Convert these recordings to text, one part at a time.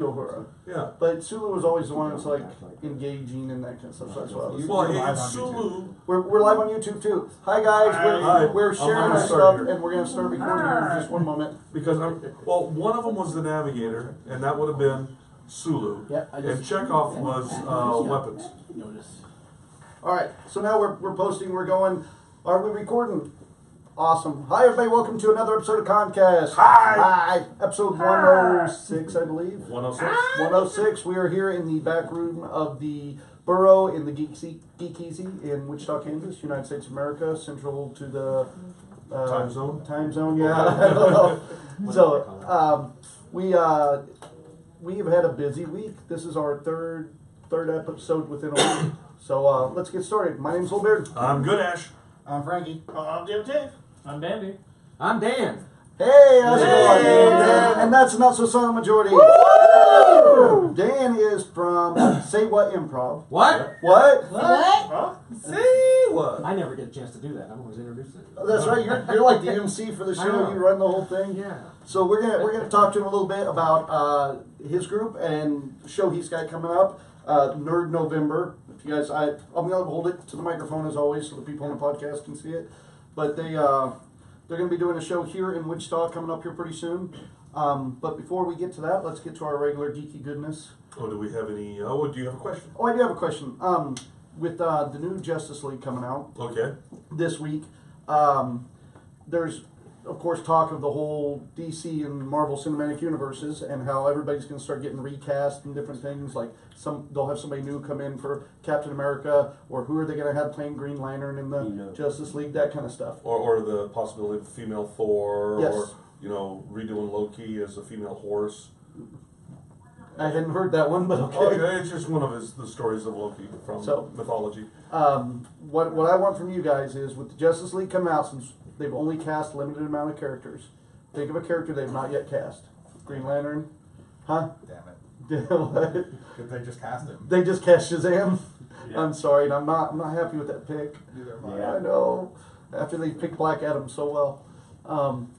Uhura. Yeah. But Sulu was always the one that's like engaging and that kind of stuff. So that's why I was. Well, it's Sulu. We're live on YouTube too. Hi guys, Hi. we're sharing gonna our start stuff here. and we're gonna start recording here in just one moment. Because one of them was the navigator, and that would have been Sulu. Yeah, And Chekhov was weapons. Notice. All right, so now we're posting. We're going. Are we recording? Awesome. Hi everybody, welcome to another episode of Concast. Hi. Episode 106, I believe. 106. 106. We are here in the back room of the Burrow in the Geekeasy in Wichita, Kansas, United States of America, central to the Time zone? Time zone, yeah. I don't know. So we have had a busy week. This is our third episode within a week. So let's get started. My name's Holbeard. I'm good, Ash. I'm Frankie. I'm Dave. I'm Bambi. I'm Dan. Hey, how's it going? Dan. And that's not so silent majority. Woo! Dan is from Say What Improv. What? What? Huh? See what? I never get a chance to do that. I'm always introduced it. Oh, that's right. You're like the MC for the I show. know. You run the whole thing. Yeah. So we're gonna talk to him a little bit about his group and the show he's got coming up, Nerd November. If you guys, I'm gonna hold it to the microphone as always, so the people on the podcast can see it. But they're gonna be doing a show here in Wichita coming up here pretty soon. But before we get to that, let's get to our regular geeky goodness. Oh, do we have any? Oh, do you have a question? Oh, I do have a question. With the new Justice League coming out Okay. this week, there's of course talk of the whole DC and Marvel Cinematic Universes and how everybody's going to start getting recast and different things. Like they'll have somebody new come in for Captain America, or who are they going to have playing Green Lantern in the Justice League, that kind of stuff. Or the possibility of a female Thor, Yes. or redoing Loki as a female horse. I hadn't heard that one, but okay. Okay, it's just one of the stories of Loki from mythology. What I want from you guys is, with the Justice League coming out, since they've only cast a limited amount of characters, think of a character they've not yet cast. Green Lantern, huh? Damn it. What? Because they just cast him. They just cast Shazam. Yeah. I'm sorry, and I'm not happy with that pick. Neither am I know. After they picked Black Adam so well.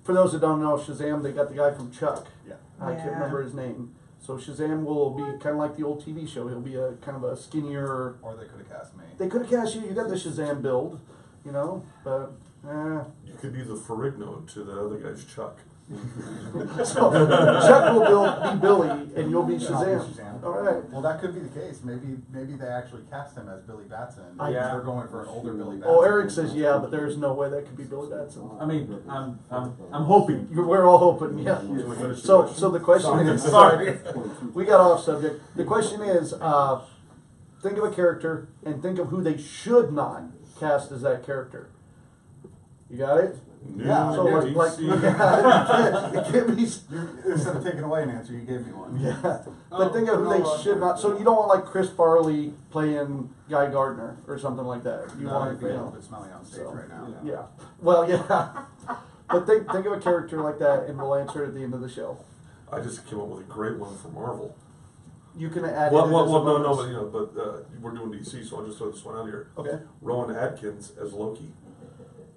For those that don't know, Shazam, they got the guy from Chuck. Yeah. I can't remember his name. So Shazam will be kind of like the old TV show. He'll be a kind of a skinnier. Or they could have cast me. They could have cast you. You got the Shazam build, but. You could be the Ferrigno to the other guy's Chuck. So Chuck will be Billy, and you'll be I'll be Shazam. Shazam. All right. Well, that could be the case. Maybe they actually cast him as Billy Batson. Yeah. They're going for an older Billy Batson. Oh, Eric says yeah, but there's no way that could be Billy Batson. I mean, I'm hoping. We're all hoping, yeah. So the question is, sorry, we got off subject. The question is, think of a character and think of who they should not cast as that character. You got it? Yeah, So like it can't be. Instead of taking away an answer, you gave me one. Yeah, but think of who they should not. So you don't want like Chris Farley playing Guy Gardner or something like that. You No, want it'd be a little bit smelly on stage right now. Yeah. Well, yeah. But think of a character like that, and we'll answer it at the end of the show. I just came up with a great one for Marvel. You can add. Well, it as a no, bonus. but we're doing DC, so I'll just throw this one out here. Okay. Rowan Atkins as Loki.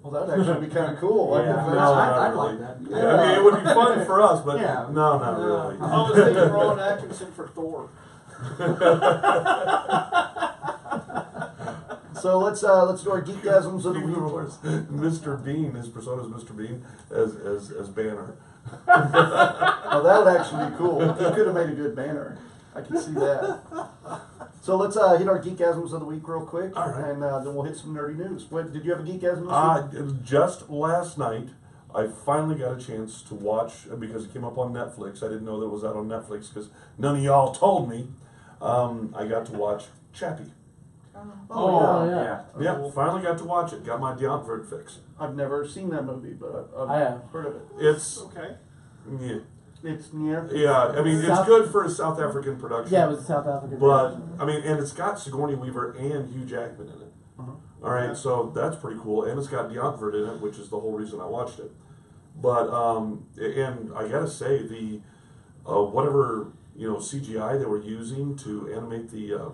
Well, that'd actually be kind of cool. Yeah. I No, I'd not like really. that. Yeah, I mean, it would be fun for us, but Yeah. no, not really. I was thinking Rowan Atkinson for Thor. So let's do our geekgasms of the Even week. worse, Mr. Bean, his persona is Mr. Bean as Banner. Oh, that would actually be cool. He could have made a good banner. I can see that. So let's hit our geekgasms of the week real quick, All right. and then we'll hit some nerdy news. What, did you have a geekgasm this week? Just last night, I finally got a chance to watch, because it came up on Netflix. I didn't know that it was out on Netflix because none of y'all told me. I got to watch Chappie. Oh, yeah. Yeah, finally got to watch it. Got my Deontvert fix. I've never seen that movie, but I've I have. heard of it. It's Okay. yeah, Yeah. I mean, it's South- good for a South African production. Yeah, it was a South African. But I mean, and it's got Sigourney Weaver and Hugh Jackman in it. Uh-huh. All right, so that's pretty cool, and it's got Deontvert in it, which is the whole reason I watched it. But and I gotta say the whatever CGI they were using to animate the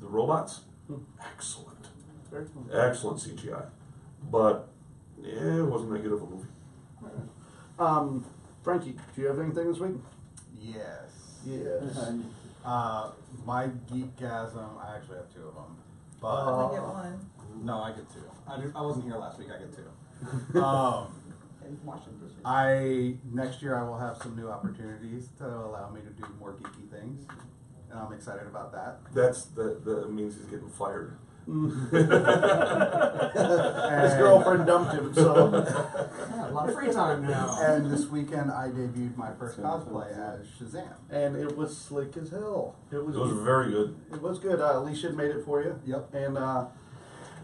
robots, excellent, Very cool. excellent CGI. But it wasn't that good of a movie. Frankie, do you have anything this week? Yes. Yes. My Geekgasm, I actually have two of them. But Only get one. no, I get two. I wasn't here last week. I get two. In Washington this week. Next year I will have some new opportunities to allow me to do more geeky things, and I'm excited about that. That means he's getting fired. His girlfriend dumped him, so. Yeah, a lot of free time now. And this weekend I debuted my first cosplay as Shazam. And it was slick as hell. It was very good. It was good. Alicia had made it for you. Yep. And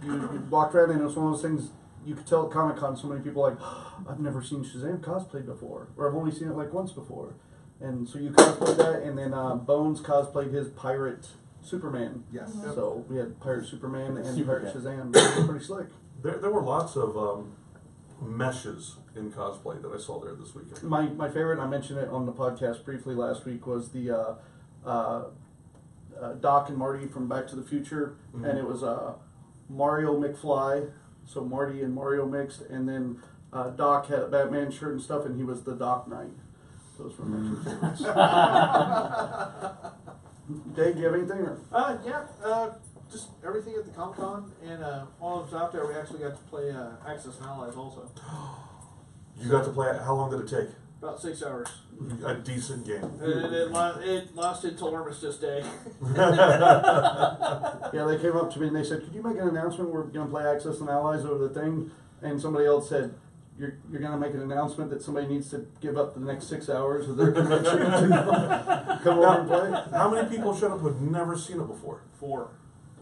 you walked around and it was one of those things you could tell at Comic Con. So many people were like, I've never seen Shazam cosplayed before, or I've only seen it like once before. And so you cosplayed that, and then Bones cosplayed his pirate Superman. Yes. So we had Pirate Superman and Super Pirate good. Shazam. It was pretty slick. There were lots of meshes in cosplay that I saw there this weekend. My favorite, I mentioned it on the podcast briefly last week, was the Doc and Marty from Back to the Future, and it was Mario McFly, so Marty and Mario mixed, and then Doc had a Batman shirt and stuff, and he was the Doc Knight. Those were my two favorites. Dave, do you have anything? Or? Just everything at the Comic Con, and while I was out there, we actually got to play Axis and Allies also. You got to play it. How long did it take? About 6 hours. A decent game. It lasted till Armistice Day. Yeah, they came up to me and they said, could you make an announcement? We're going to play Axis and Allies over the thing. And somebody else said, you're going to make an announcement that somebody needs to give up the next 6 hours of their convention to come over and play. How many people showed up who had never seen it before? 4.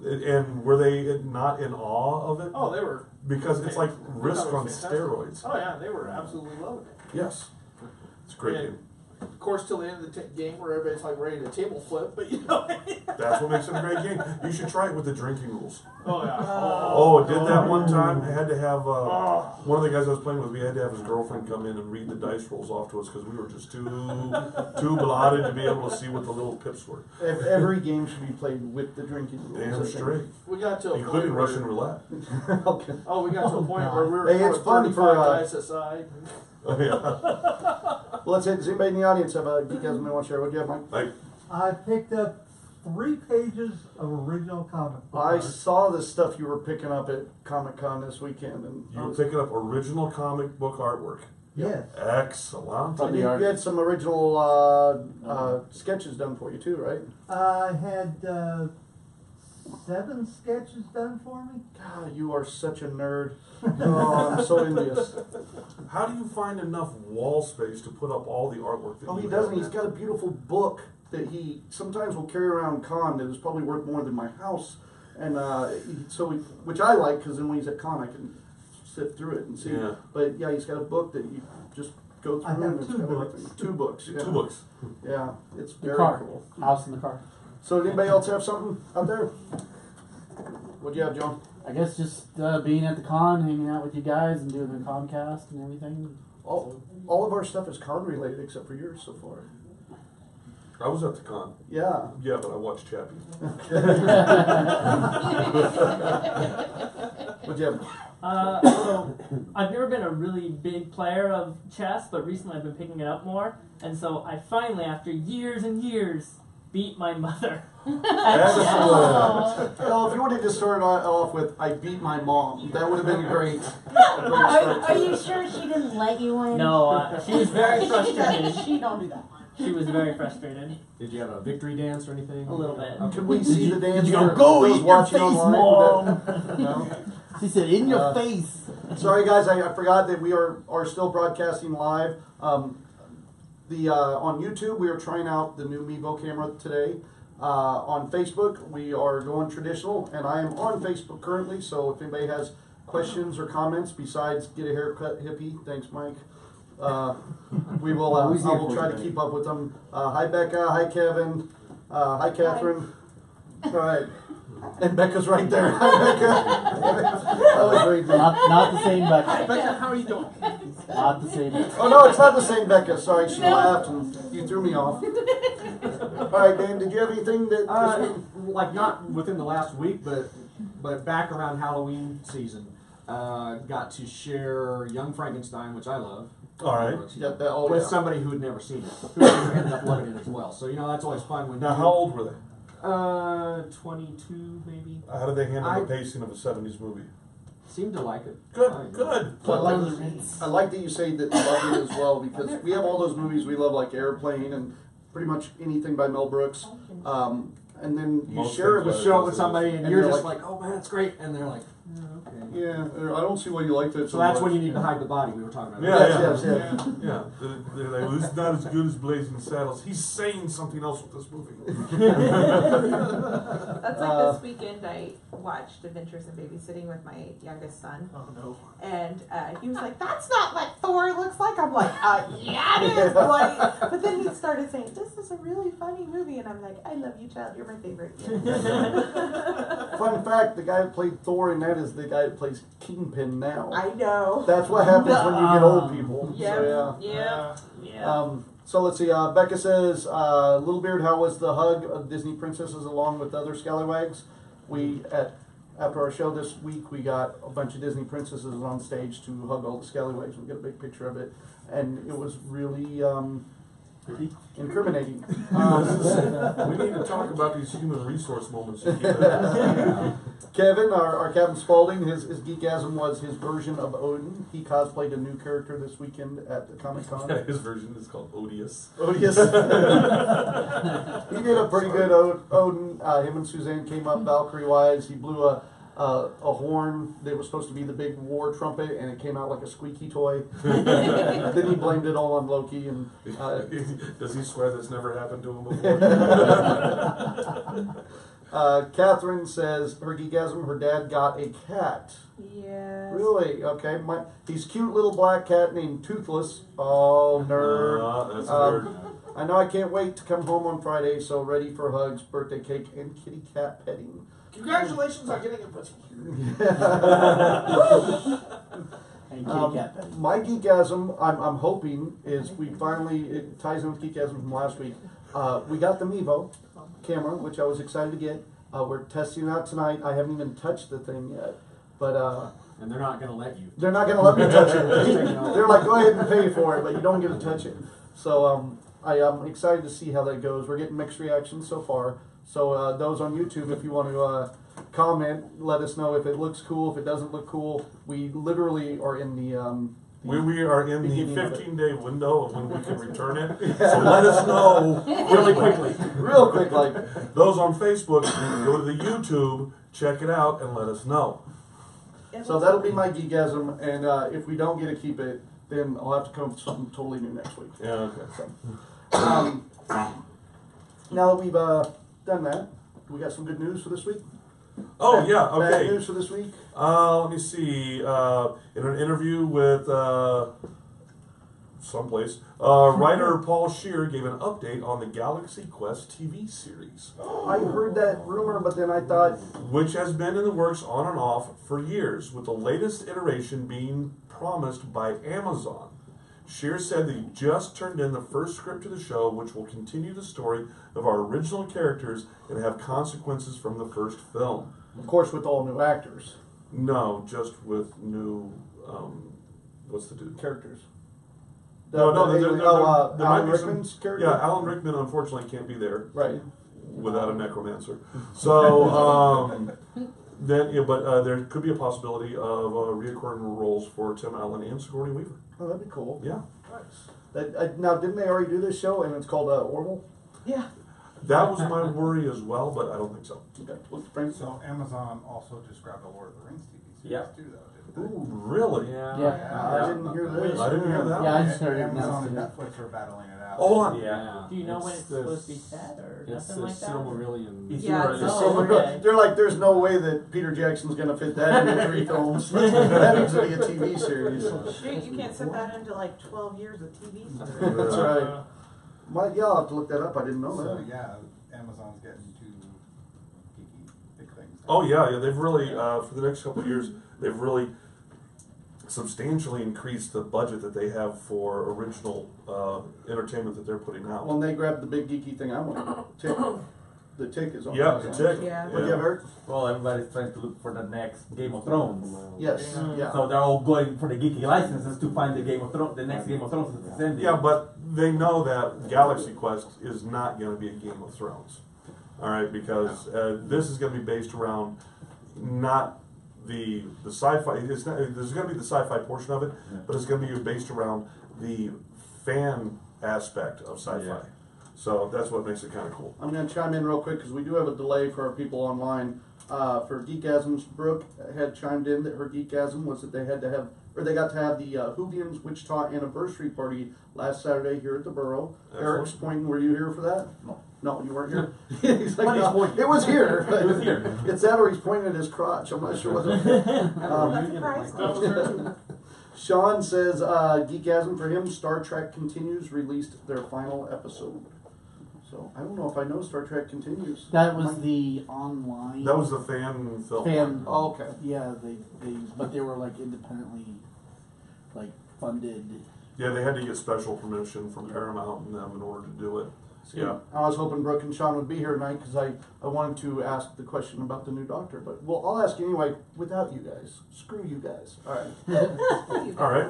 And were they not in awe of it? Oh, they were. Because it's like They Risk thought it on was fantastic. steroids. Oh yeah, they were absolutely loving it. Yes. It's a great And, game. of course, till the end of the game where everybody's like ready to table flip, but you know. That's what makes it a great game. You should try it with the drinking rules. Oh yeah. Oh, did that one time. I had to have one of the guys I was playing with. We had to have his girlfriend come in and read the dice rolls off to us because we were just too blotted to be able to see what the little pips were. Every game should be played with the drinking rules. I Damn think. straight, We got to a point including where, Russian roulette. Okay. Oh, we got to a point where we were Hey, it's throwing fun for, 35 dice aside. Oh, yeah. Well, let's say, does anybody in the audience have a Geekgasm they want to share? What do you have, Mike? Like, I picked up 3 pages of original comic book I art. saw the stuff you were picking up at Comic Con this weekend, and you were picking up original comic book artwork. Yes. Excellent. and you had some original sketches done for you too, right? I had 7 sketches done for me. God, you are such a nerd. Oh, I'm so envious. How do you find enough wall space to put up all the artwork that Oh, you he have doesn't. in He's there? got a beautiful book that he sometimes will carry around con that is probably worth more than my house, and which I like because then when he's at con I can sift through it and see. Yeah. But yeah, he's got a book that you just go through. I have and it's 2 got books. everything. 2 books. Yeah. 2 books. Yeah, it's The very car. cool. House in the car. So, did anybody else have something out there? What'd you have, John? I guess just being at the con, hanging out with you guys, and doing the Comcast and everything. All of our stuff is con related except for yours so far. I was at the con. Yeah. Yeah, but I watched Chappie. What'd you have? So I've never been a really big player of chess, but recently I've been picking it up more, and so I finally, after years and years, beat my mother. Excellent. Well, if you wanted to start off with, I beat my mom, that would have been great. Are you sure she didn't let you win? No, she was very frustrated. She don't do that. She was very frustrated. Did you have a victory dance or anything? A little bit. Could we see the dance? you go, for "Go those eat your watching face, online? No? She said, "In your Uh, face." Sorry, guys, I forgot that we are still broadcasting live. On YouTube, we are trying out the new Mevo camera today. On Facebook, we are going traditional, and I am on Facebook currently. So if anybody has questions or comments besides "get a haircut, hippie," thanks, Mike. We will. I will try to keep up with them. Hi, Becca. Hi, Kevin. Hi, Catherine. All right. And Becca's right there. Hi, Becca. That was very deep. Not the same Becca. Becca, how are you doing? Not the same Becca. Oh no, it's not the same Becca. Sorry, she laughed and you threw me off. All right, Dan, did you have anything that this week? Like not within the last week, but back around Halloween season, got to share Young Frankenstein, which I love. All right. Brooks. Yeah, that, oh, with yeah. somebody who had never seen it, who ended up loving it as well. So that's always fun when. Now, how old were they? 22 maybe. How did they handle I- the pacing of a '70s movie? Seemed to like it. Good, good. I like that you say that you love it as well, because we have all those movies we love, like Airplane and pretty much anything by Mel Brooks. And then you Most share it things with Show it with somebody, and And you're you're just like- like, "Oh man, it's great," and they're like, "Oh, okay." Yeah, I don't see why you like that So that's much. when you need to hide the body. We were talking about. Yeah, Yes, yeah. yes, yes. Yeah, they're like, well, it's not as good as Blazing Saddles. He's saying something else with this movie. That's like this weekend I watched Adventures in Babysitting with my youngest son. Oh no. And he was like, "That's not what Thor looks like." I'm like, "Yeah, it is, boy." But then he started saying, "This is a really funny movie," and I'm like, "I love you, child. You're my favorite." Fun fact, the guy that played Thor in that is the guy that plays Kingpin now. I know. That's what happens when you get old people. Yep. So, Yep. yeah. So let's see, Becca says, Little Beard, how was the hug of Disney princesses along with other scallywags? After our show this week, we got a bunch of Disney princesses on stage to hug all the scallywags. We got a big picture of it, and it was really incriminating. We need to talk about these human resource moments. You keep it. Kevin, our Captain Spaulding, his geekasm was his version of Odin. He cosplayed a new character this weekend at the Comic Con. Yeah, his version is called Odious. Odious. He did a pretty good Odin. Him and Suzanne came up Valkyrie wise. He blew a horn that was supposed to be the big war trumpet, and it came out like a squeaky toy. Then he blamed it all on Loki. And Does he swear this never happened to him before? Catherine says her geekasm. Her dad got a cat. Yes. Really? Okay. He's a cute little black cat named Toothless. Oh, nerd. That's weird. I know I can't wait to come home on Friday, so ready for hugs, birthday cake, and kitty cat petting. Congratulations on getting a pussy. And kitty cat petting. My geekasm, I'm hoping, is we finally, it ties in with geekasm from last week. We got the Mevo camera, which I was excited to get. We're testing it out tonight. I haven't even touched the thing yet. But And they're not going to let you. they're not going to let me touch it. They're like, go ahead and pay for it, but you don't get to touch it. So I am excited to see how that goes. We're getting mixed reactions so far. So those on YouTube, if you want to comment, let us know if it looks cool, if it doesn't look cool. We literally are in the We are in the beginning of it. 15-day window of when we can return it. So let us know really quickly. real quick, like Those on Facebook, go to the YouTube, check it out, and let us know. so. That'll be my geekasm, and if we don't get to keep it, then I'll have to come up with something totally new next week. Yeah, okay. Now that we've done that, we got some good news for this week. Oh, Bad- yeah, Bad okay. news for this week. Let me see. In an interview with someplace, writer Paul Scheer gave an update on the Galaxy Quest TV series, I heard that rumor, but then I thought, which has been in the works on and off for years, with the latest iteration being promised by Amazon. Scheer said that he just turned in the first script to the show, which will continue the story of our original characters and have consequences from the first film. of course, with all new actors, No, just with new, what's the dude? characters. No, there Alan might be some- Rickman's character. Yeah, Alan Rickman unfortunately can't be there Right. without a necromancer. So, there could be a possibility of reoccurring roles for Tim Allen and Sigourney Weaver. Oh, that'd be cool. Yeah. Now, didn't they already do this show and it's called Orville? Yeah. That was my worry as well, but I don't think so. Okay. Let's bring So Amazon also just grabbed the Lord of the Rings TV series Yep. too, though, didn't Ooh, really? Yeah. I didn't hear this. I didn't hear that. Yeah, I just heard they? it Amazon and announced. Netflix are battling it out. Hold on. Yeah. Do you know when it's supposed to be set or It's nothing the like that? Silmarillion. Yeah, it's Oh, okay. They're like, there's no way that Peter Jackson's gonna fit that into 3 films. That needs to be a TV series. Shoot, you can't set that into like 12 years of TV series. That's right. I'll have to look that up. I didn't know So that. yeah, Amazon's getting 2 geeky big things. Oh yeah, they've really for the next couple of years they've really substantially increased the budget that they have for original entertainment that they're putting out. Well, and they grabbed the big geeky thing I wanted. Too. The Tick is on. Yeah, the Tick. Yeah. What do you have, Eric? Well, everybody's trying to look for the next Game of Thrones. Yes. Yeah. So they're all going for the geeky licenses to find the Game of Thrones, the next Game of Thrones that's ending. Yeah, but they know that Galaxy Quest is not going to be a Game of Thrones. All right, because this is going to be based around not the sci-fi. It's not, there's going to be the sci-fi portion of it, but it's going to be based around the fan aspect of sci-fi. Yeah. So that's what makes it kind of cool. I'm going to chime in real quick because we do have a delay for our people online. For Geekasms, Brooke had chimed in that her geekasm was that they had to have, or they got to have the Whovians Wichita anniversary party last Saturday here at the Borough. Excellent. Eric's pointing, were you here for that? No. No, you weren't here? He's like, Funny's no, pointing. it was here. It was here. It's that or he's pointing at his crotch. I'm not sure whether. That surprised me. Sean says, Geekasm for him, Star Trek Continues released their final episode. So I don't know if I know Star Trek Continues. That was the online. That was the fan film. fan. Oh, okay. Yeah, but they were like independently, like funded. Yeah, they had to get special permission from Paramount and them in order to do it. Yeah. I was hoping Brooke and Sean would be here tonight because I wanted to ask the question about the new Doctor. But well, I'll ask anyway without you guys. Screw you guys. All right. All right.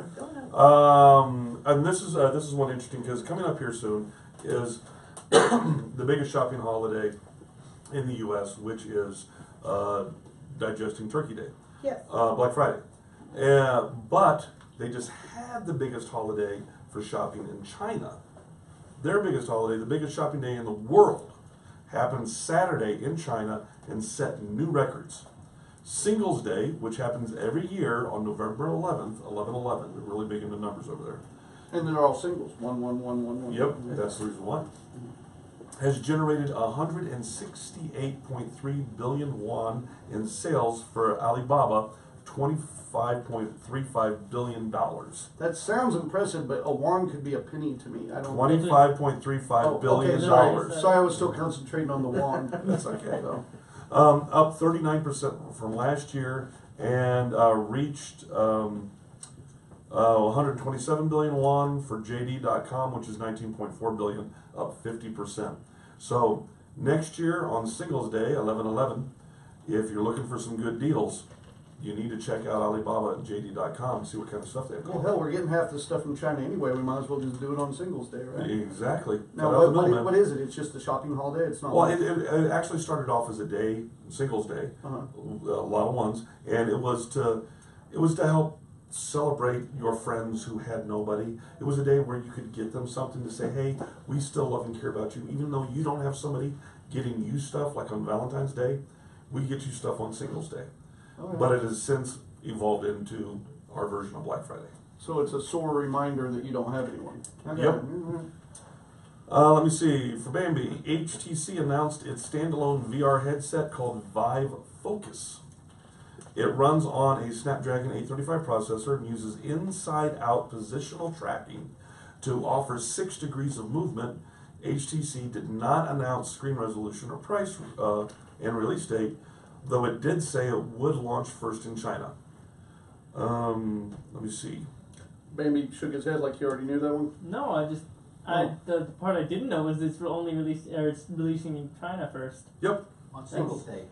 And this is one interesting because coming up here soon is the biggest shopping holiday in the U.S., which is Digesting Turkey Day, Yes. Black Friday. But they just had the biggest holiday for shopping in China. Their biggest holiday, the biggest shopping day in the world, happened Saturday in China and set new records. Singles Day, which happens every year on November 11th, 11/11. They're really big into numbers over there. And they're all singles. 1, 1, 1, 1, 1. Yep, that's the reason why. Has generated 168.3 billion won in sales for Alibaba, $25.35 billion. That sounds impressive, but a won could be a penny to me. I don't. $25.35 billion. Okay, sorry, I was still concentrating on the won. That's okay though. Up 39% from last year and reached 127 billion won for JD.com, which is 19.4 billion, up 50%. So next year on Singles Day, 11/11, if you're looking for some good deals, you need to check out Alibaba and JD.com and see what kind of stuff they have. Well, hell, we're getting half this stuff from China anyway. We might as well just do it on Singles Day, right? Exactly. Now, Cut out the what middleman. is it? It's just a shopping holiday. It's not. Well, like, it actually started off as a day, Singles Day, Uh-huh. a lot of ones, and it was to help celebrate your friends who had nobody. It was a day where you could get them something to say, hey, we still love and care about you, even though you don't have somebody getting you stuff like on Valentine's Day. We get you stuff on Singles Day, Oh, yeah. but it has since evolved into our version of Black Friday. So it's a sore reminder that you don't have anyone. Okay. Yep. Mhm. Let me see. For Bambi, HTC announced its standalone VR headset called Vive Focus. It runs on a Snapdragon 835 processor and uses inside-out positional tracking to offer 6 degrees of movement. HTC did not announce screen resolution or price and release date, though it did say it would launch first in China. Let me see. Bambi shook his head like he already knew that one. No, the part I didn't know was it's only released, or it's releasing in China first. Yep. On Singles Day.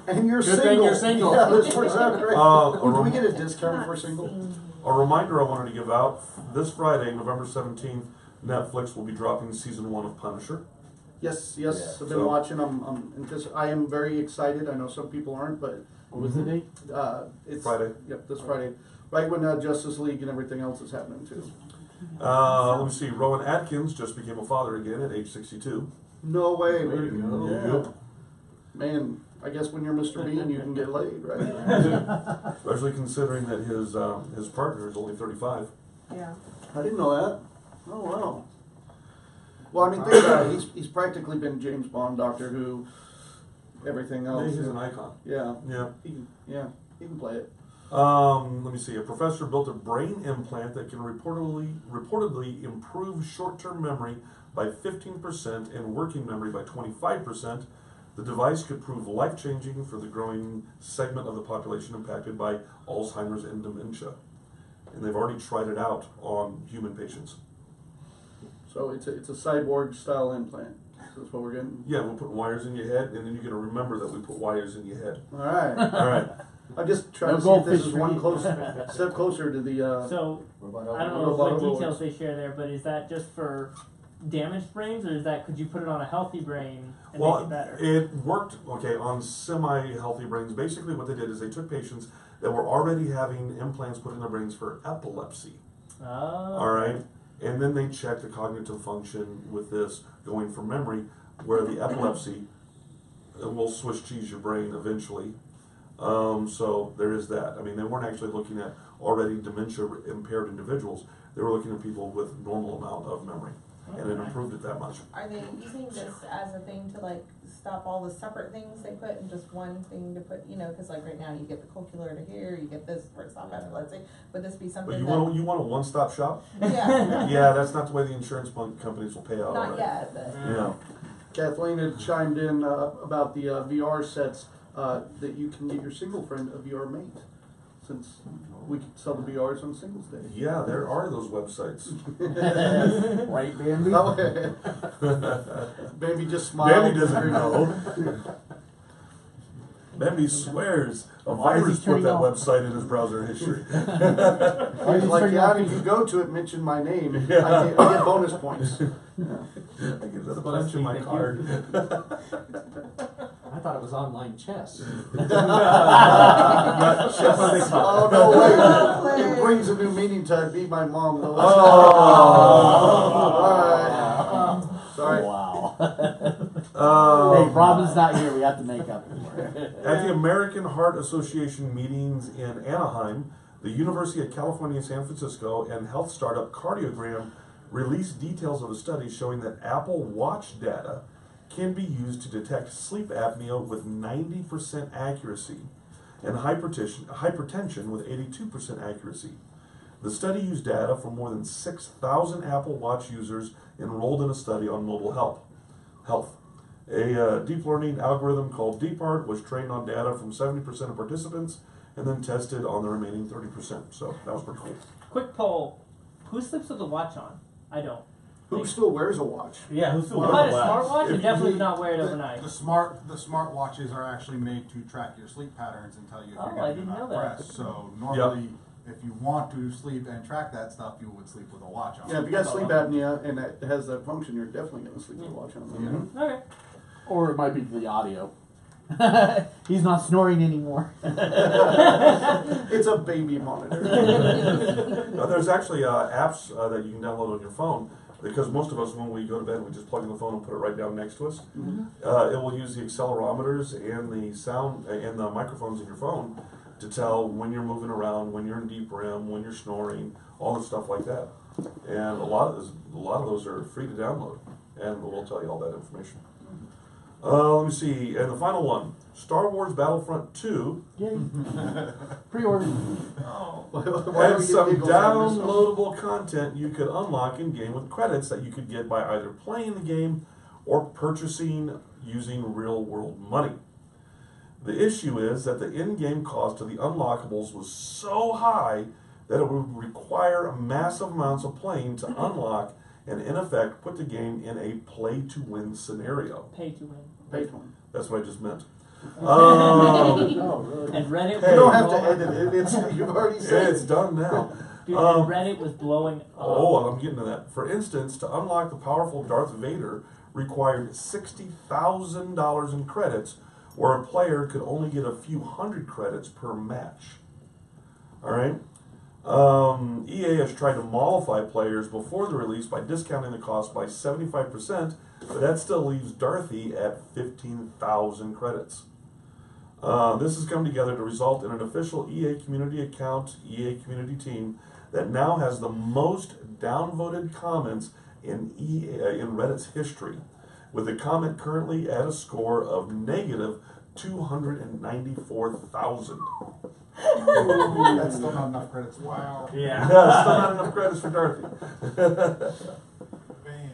And you're Good single. thing you're single. Yeah, this works out great. Uh, Can we get a discount for single? A reminder I wanted to give out, this Friday, November 17th, Netflix will be dropping season 1 of Punisher. Yes, Yeah. I've been So- watching. I am very excited. I know some people aren't, but What was the date? it's Friday. Yep, this Friday, right when Justice League and everything else is happening too. Let me see, Rowan Atkins just became a father again at age 62. No way, Way to go. Yep. man. I guess when you're Mr. Bean, you can get laid, right? Especially considering that his partner is only 35. Yeah. I didn't know that. Oh wow. Well, I mean, think about it. He's practically been James Bond, Doctor Who, everything Yeah, else. he's an icon. Yeah, Yeah. he can play it. Let me see. A professor built a brain implant that can reportedly improve short-term memory by 15% and working memory by 25%. The device could prove life-changing for the growing segment of the population impacted by Alzheimer's and dementia. And they've already tried it out on human patients. So it's a cyborg style implant. That's what we're getting. Yeah, we're putting wires in your head, and then you're gonna remember that we put wires in your head. All right. All right. I'm just trying No to see if this goldfish is for one you. step closer to the. So Robot I don't know robot what overlords. details they share there, but is that just for damaged brains, or is that could you put it on a healthy brain and make Well, it better? it worked, okay, on semi-healthy brains. Basically what they did is they took patients that were already having implants put in their brains for epilepsy, Oh. all right? And then they checked the cognitive function with this going for memory, where the epilepsy will Swiss cheese your brain eventually. So there is that. I mean, they weren't actually looking at already dementia-impaired individuals. They were looking at people with normal amount of memory, and it improved it that much. Are they using this as a thing to like stop all the separate things they put in just one thing to put, you know, because like right now you get the cochlear to here, you get this for stop epilepsy. Would this be But something you that? want a one-stop shop? Yeah. Yeah, that's not the way the insurance companies will pay out. Not on it. yet, but. Yeah. Kathleen had chimed in about the VR sets that you can get your single friend a VR mate, since we can sell the VRs on Singles Day. Yeah, there are those websites. Right, Bambi? Bambi just smiled. Bambi doesn't know. Bambi swears a Why is he virus put turning that off? website in his browser history. I was like, yeah, if you go to it, mention my name, I get bonus points. I get another punch in my card. I thought it was online chess. Oh, no, wait. It brings a new meaning to I beat my mom. No, that's Oh. Alright. Sorry. Wow. Hey, Robin's not here. We have to make up for it. At the American Heart Association meetings in Anaheim, the University of California, San Francisco, and health startup Cardiogram released details of a study showing that Apple Watch data can be used to detect sleep apnea with 90% accuracy and hypertension with 82% accuracy. The study used data from more than 6,000 Apple Watch users enrolled in a study on mobile health. A deep learning algorithm called DeepHeart was trained on data from 70% of participants and then tested on the remaining 30%. So that was pretty cool. Quick poll: who sleeps with a watch on? I don't. Who still wears a watch? Yeah, who's still If I had a smartwatch, I definitely would not wear it overnight. The smart watches are actually made to track your sleep patterns and tell you if Oh, you're I getting didn't enough know that. rest. So normally, if you want to sleep and track that stuff, you would sleep with a watch on. Yeah, if you got sleep apnea and it has that function, you're definitely going to sleep with a watch on. Okay. Or it might be the audio. He's not snoring anymore. It's a baby monitor. There's actually apps that you can download on your phone, because most of us, when we go to bed, we just plug in the phone and put it right down next to us. It will use the accelerometers and the sound and the microphones in your phone to tell when you're moving around, when you're in deep REM, when you're snoring, all the stuff like that. And a lot of those are free to download, and we'll tell you all that information. Let me see, and the final one, Star Wars Battlefront 2 Yay. Pre-order. Why do had we get some giggles on this one? downloadable content you could unlock in game with credits that you could get by either playing the game or purchasing using real world money. The issue is that the in-game cost of the unlockables was so high that it would require massive amounts of playing to unlock and in effect put the game in a play-to-win scenario. Pay to win. Pay to win. That's what I just meant. Oh, really? And Reddit. Hey. You don't have to edit it. You've already said It's done now. Dude, and Reddit was blowing up. Oh, I'm getting to that. For instance, to unlock the powerful Darth Vader required $60,000 in credits, where a player could only get a few hundred credits per match. All right. EA has tried to mollify players before the release by discounting the cost by 75%, but that still leaves Darthy at 15,000 credits. This has come together to result in an official EA community account, EA community team, that now has the most downvoted comments in Reddit's history, with the comment currently at a score of negative 294,000. That's still not enough credits. Wow. Yeah, still not enough credits for Dorothy. Man.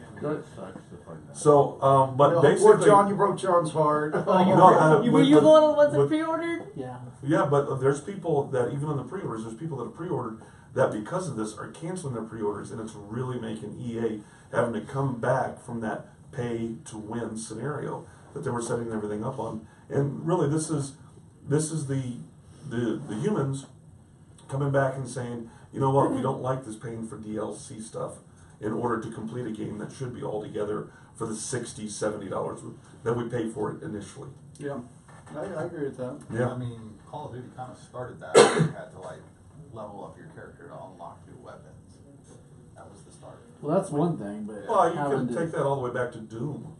So, but Poor basically, John, you broke John's heart. No, Were you the ones that with- pre-ordered? Yeah. Yeah, but there's people that even on the pre-orders, there's people that have pre-ordered that because of this are canceling their pre-orders, and it's really making EA having to come back from that pay to win scenario that they were setting everything up on. And really, this is the humans coming back and saying, you know what, we don't like this paying for DLC stuff in order to complete a game that should be all together for the $60, $70 that we pay for it initially. Yeah, I agree with that. Yeah. I mean, Call of Duty kind of started that. You had to like level up your character to unlock new weapons. That was the start. Well, that's one thing, but Well, you having couldn't take that all the way back to Doom.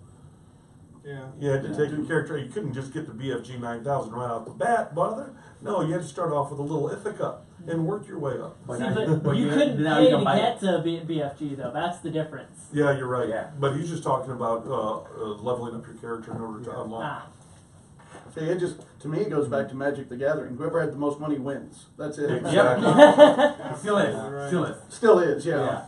Yeah. You had to take your character. You couldn't just get the BFG 9000 right off the bat, brother. No, you had to start off with a little Ithaca and work your way up. See, but you couldn't now pay you to can buy get to BFG though. That's the difference. Yeah, you're right. Yeah. But he's just talking about leveling up your character in order to unlock. Ah, See, it just, to me, it goes back to Magic the Gathering. Whoever had the most money wins. That's it. Exactly. Still is. Still is, yeah.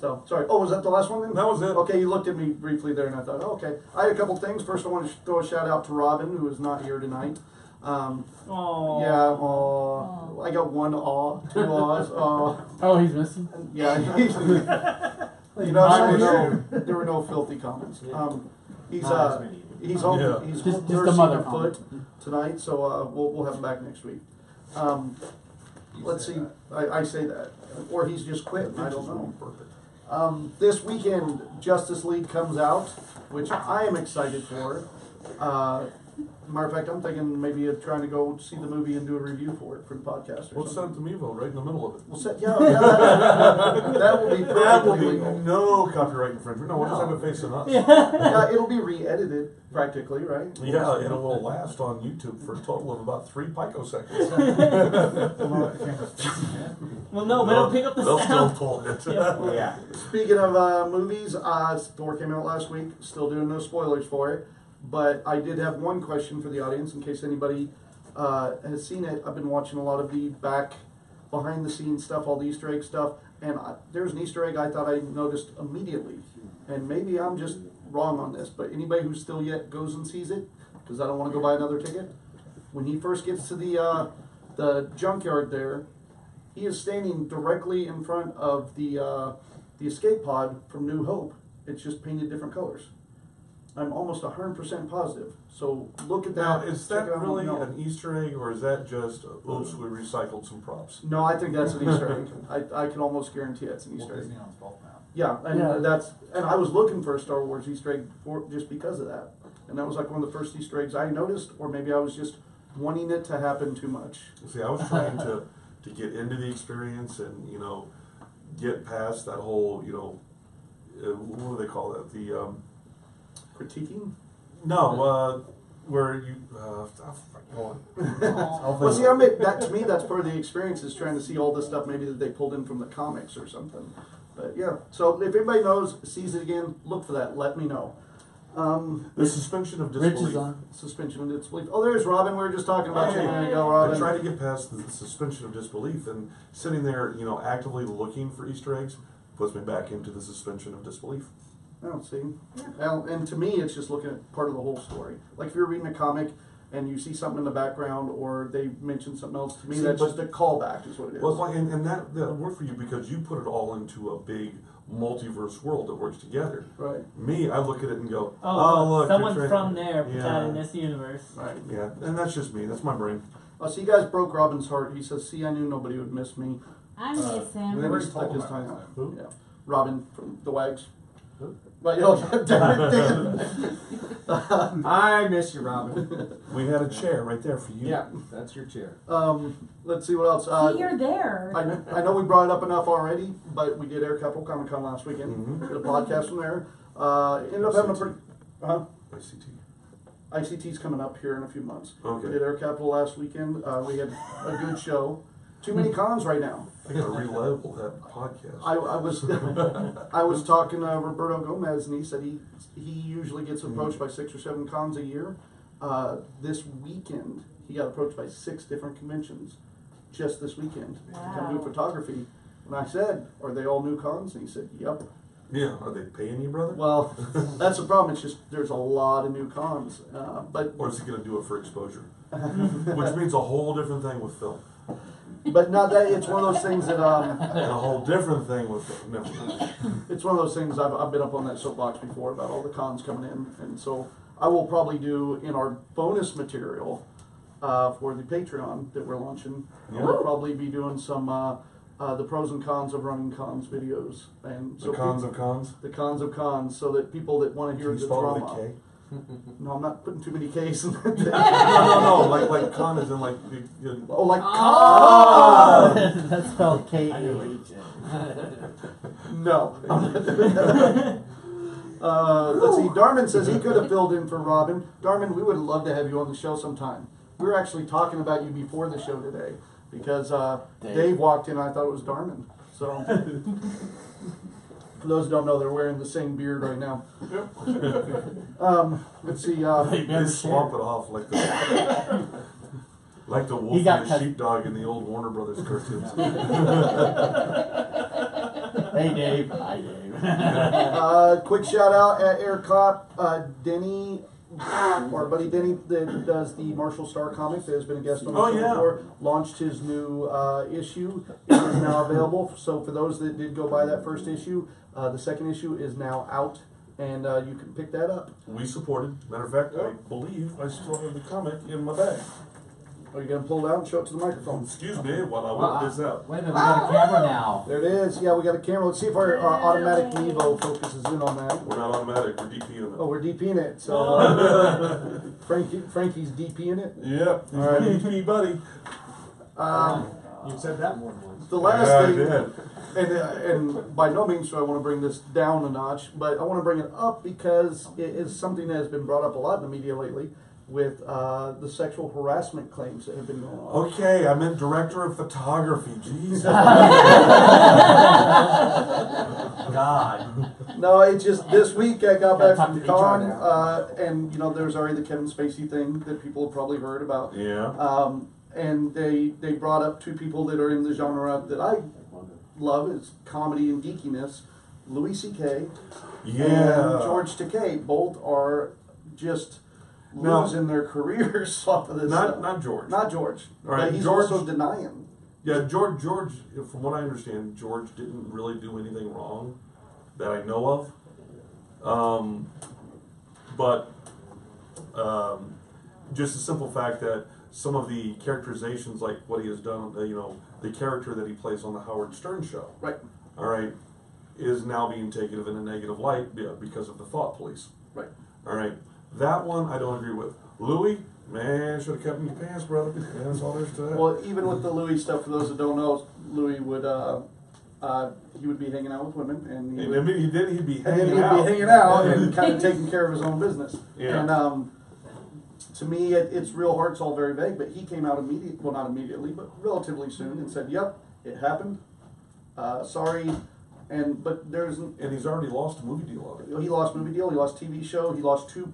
So, sorry. Oh, was that the last one then? That was it. Okay, you looked at me briefly there and I thought, oh, okay. I had a couple things. First, I want to throw a shout out to Robin, who is not here tonight. oh. I got one aw, two awes. Oh, he's missing. Yeah, he's, you know, there were no filthy comments. He's home. Yeah. He's Just the nursing mother a foot tonight, so we'll have him back next week. Let's see. I say that, or he's just quit. I don't know. Perfect. This weekend, Justice League comes out, which I am excited for. Matter of fact, I'm thinking maybe of trying to go see the movie and do a review for it for the podcast. Or We'll send something. it to Mevo right in the middle of it. We'll set, that will be That will perfectly be legal. no copyright infringement. No, we'll just have it facing us. Yeah, it'll be re-edited practically, right? Yeah, and it will last on YouTube for a total of about 3 picoseconds. Well, no, but it'll pick up the They'll still sound. pull it. Yeah. Yeah. Speaking of movies, Thor came out last week. Still doing no spoilers for it, but I did have one question for the audience in case anybody has seen it. I've been watching a lot of the behind the scenes stuff, all the Easter egg stuff, and there's an Easter egg I thought I noticed immediately, and maybe I'm just wrong on this, but anybody who still yet goes and sees it, because I don't want to go buy another ticket. When he first gets to the junkyard there, he is standing directly in front of the escape pod from New Hope. It's just painted different colors. I'm almost 100% positive. So look at Now, that. is Check that it out. really No. an Easter egg, or is that just, oops, we recycled some props? No, I think that's an Easter egg. I can almost guarantee it's an Well, Easter egg. Disney owns both now. Yeah, and Yeah. and I was looking for a Star Wars Easter egg just because of that. And that was like one of the first Easter eggs I noticed, or maybe I was just wanting it to happen too much. See, I was trying to get into the experience and, get past that whole, what do they call that? The, Critiquing? no, where you, hold on. Well, see, that to me, that's part of the experience is trying to see all this stuff maybe that they pulled in from the comics or something. But yeah, so if anybody knows, sees it again, look for that. Let me know. The suspension of Rich disbelief. is on. Suspension of disbelief. Oh, there's Robin. We were just talking about you a minute ago, I Robin. tried to get past the suspension of disbelief, and sitting there, actively looking for Easter eggs puts me back into the suspension of disbelief. Oh, see. Well, and to me, it's just looking at part of the whole story. Like if you're reading a comic and you see something in the background or they mention something else, to me, See, that's but- just a callback is what it is. Well, and that worked for you because you put it all into a big multiverse world that works together. Right. Me, I look at it and go, Oh, look, someone you're from there put that Yeah. in this universe. Right. Yeah, and that's just me. That's my brain. Oh, so you guys broke Robin's heart. He says, see, I knew nobody would miss me. I miss And him. then he already stuck told his him tongue that out. Who? Yeah. Robin from the Wags. Who? Right, damn it. I miss you, Robin. We had a chair right there for you. Yeah, that's your chair. Let's see what else. See, you're there. I know we brought it up enough already, but we did Air Capital Comic Con last weekend. Mhm. Did a podcast from there. Ended up having a pretty. ICT. ICT's coming up here in a few months. Okay. We did Air Capital last weekend. We had a good show. Too many cons right now. I gotta re-level that podcast. I was I was talking to Roberto Gomez, and he said he usually gets approached by 6 or 7 cons a year. This weekend, he got approached by 6 different conventions just this weekend to come do Wow. photography. And I said, "Are they all new cons?" And he said, "Yep." Yeah, are they paying you, brother? Well, that's the problem. It's just there's a lot of new cons, but Or is he gonna do it for exposure? Which means a whole different thing with film. But not that it's one of those things that And a whole different thing with never mind. it's one of those things I've been up on that soapbox before about all the cons coming in, and so I will probably do in our bonus material for the Patreon that we're launching. Yeah. We'll probably be doing some the pros and cons of running cons videos, and The cons of cons. the cons of cons, so that people that want to hear Can you the spell it with drama. a K? No, I'm not putting too many K's in that. No. Like con is in like the. Oh, like Oh, con. that's spelled K. No. Let's see. Darman says he could have filled in for Robin. Darman, we would love to have you on the show sometime. We were actually talking about you before the show today because Dave walked in and I thought it was Darman. So, for those who don't know, they're wearing the same beard right now. Let's see. They swamp it off like the. Like the wolf He got and the cut. sheepdog in the old Warner Brothers cartoons. Hey, Dave. Hi, Dave. Quick shout out at Air Cop, Denny, our buddy Denny that does the Marshall Star comic that has been a guest on the Oh, show yeah. before, launched his new issue. It is now available. So for those that did go buy that first issue, the second issue is now out, and you can pick that up. We supported. Matter of fact, I believe I still have the comic in my bag. Are you gonna pull it out and show it to the microphone? Excuse me while I whip this out. Wait a minute, we got a camera now. There it is. Yeah, we got a camera. Let's see if our automatic Mevo focuses in on that. We're not automatic. We're DPing it. Oh, we're DPing it. So Frankie's DPing it. Yep. All right. DP buddy. You've said that more than once. The last Yeah, I thing, did. and by no means do I want to bring this down a notch, but I want to bring it up because it is something that has been brought up a lot in the media lately with the sexual harassment claims that have been going on. Okay, I meant director of photography. Jesus. God. No, it's just this week I got back Talk from to con, HR now. and there's already the Kevin Spacey thing that people have probably heard about. Yeah. And they brought up two people that are in the genre that I love, is comedy and geekiness, Louis C.K. Yeah. and George Takei. Both are just No. losing their careers off of this stuff. Not George. Not George. All right, But he's George- also denying. Yeah, George, from what I understand, George didn't really do anything wrong that I know of. But just the simple fact that some of the characterizations, like what he has done, the character that he plays on the Howard Stern show, Right. all right, is now being taken in a negative light because of the thought police. Right. All right, that one I don't agree with. Louis, man, should have kept in your pants, brother. Yeah, that's all there is to that. Well, even with the Louis stuff, for those that don't know, Louis would he would be hanging out with women, and he would, He'd be and then hanging he'd out. be hanging out and kind of taking care of his own business. Yeah. And to me, it's real hard. It's all very vague. But he came out immediately, well, not immediately, but relatively soon, and said, "Yep, it happened. Sorry." But there's And he's already lost a movie deal on it. he lost movie deal. He lost TV show. He lost two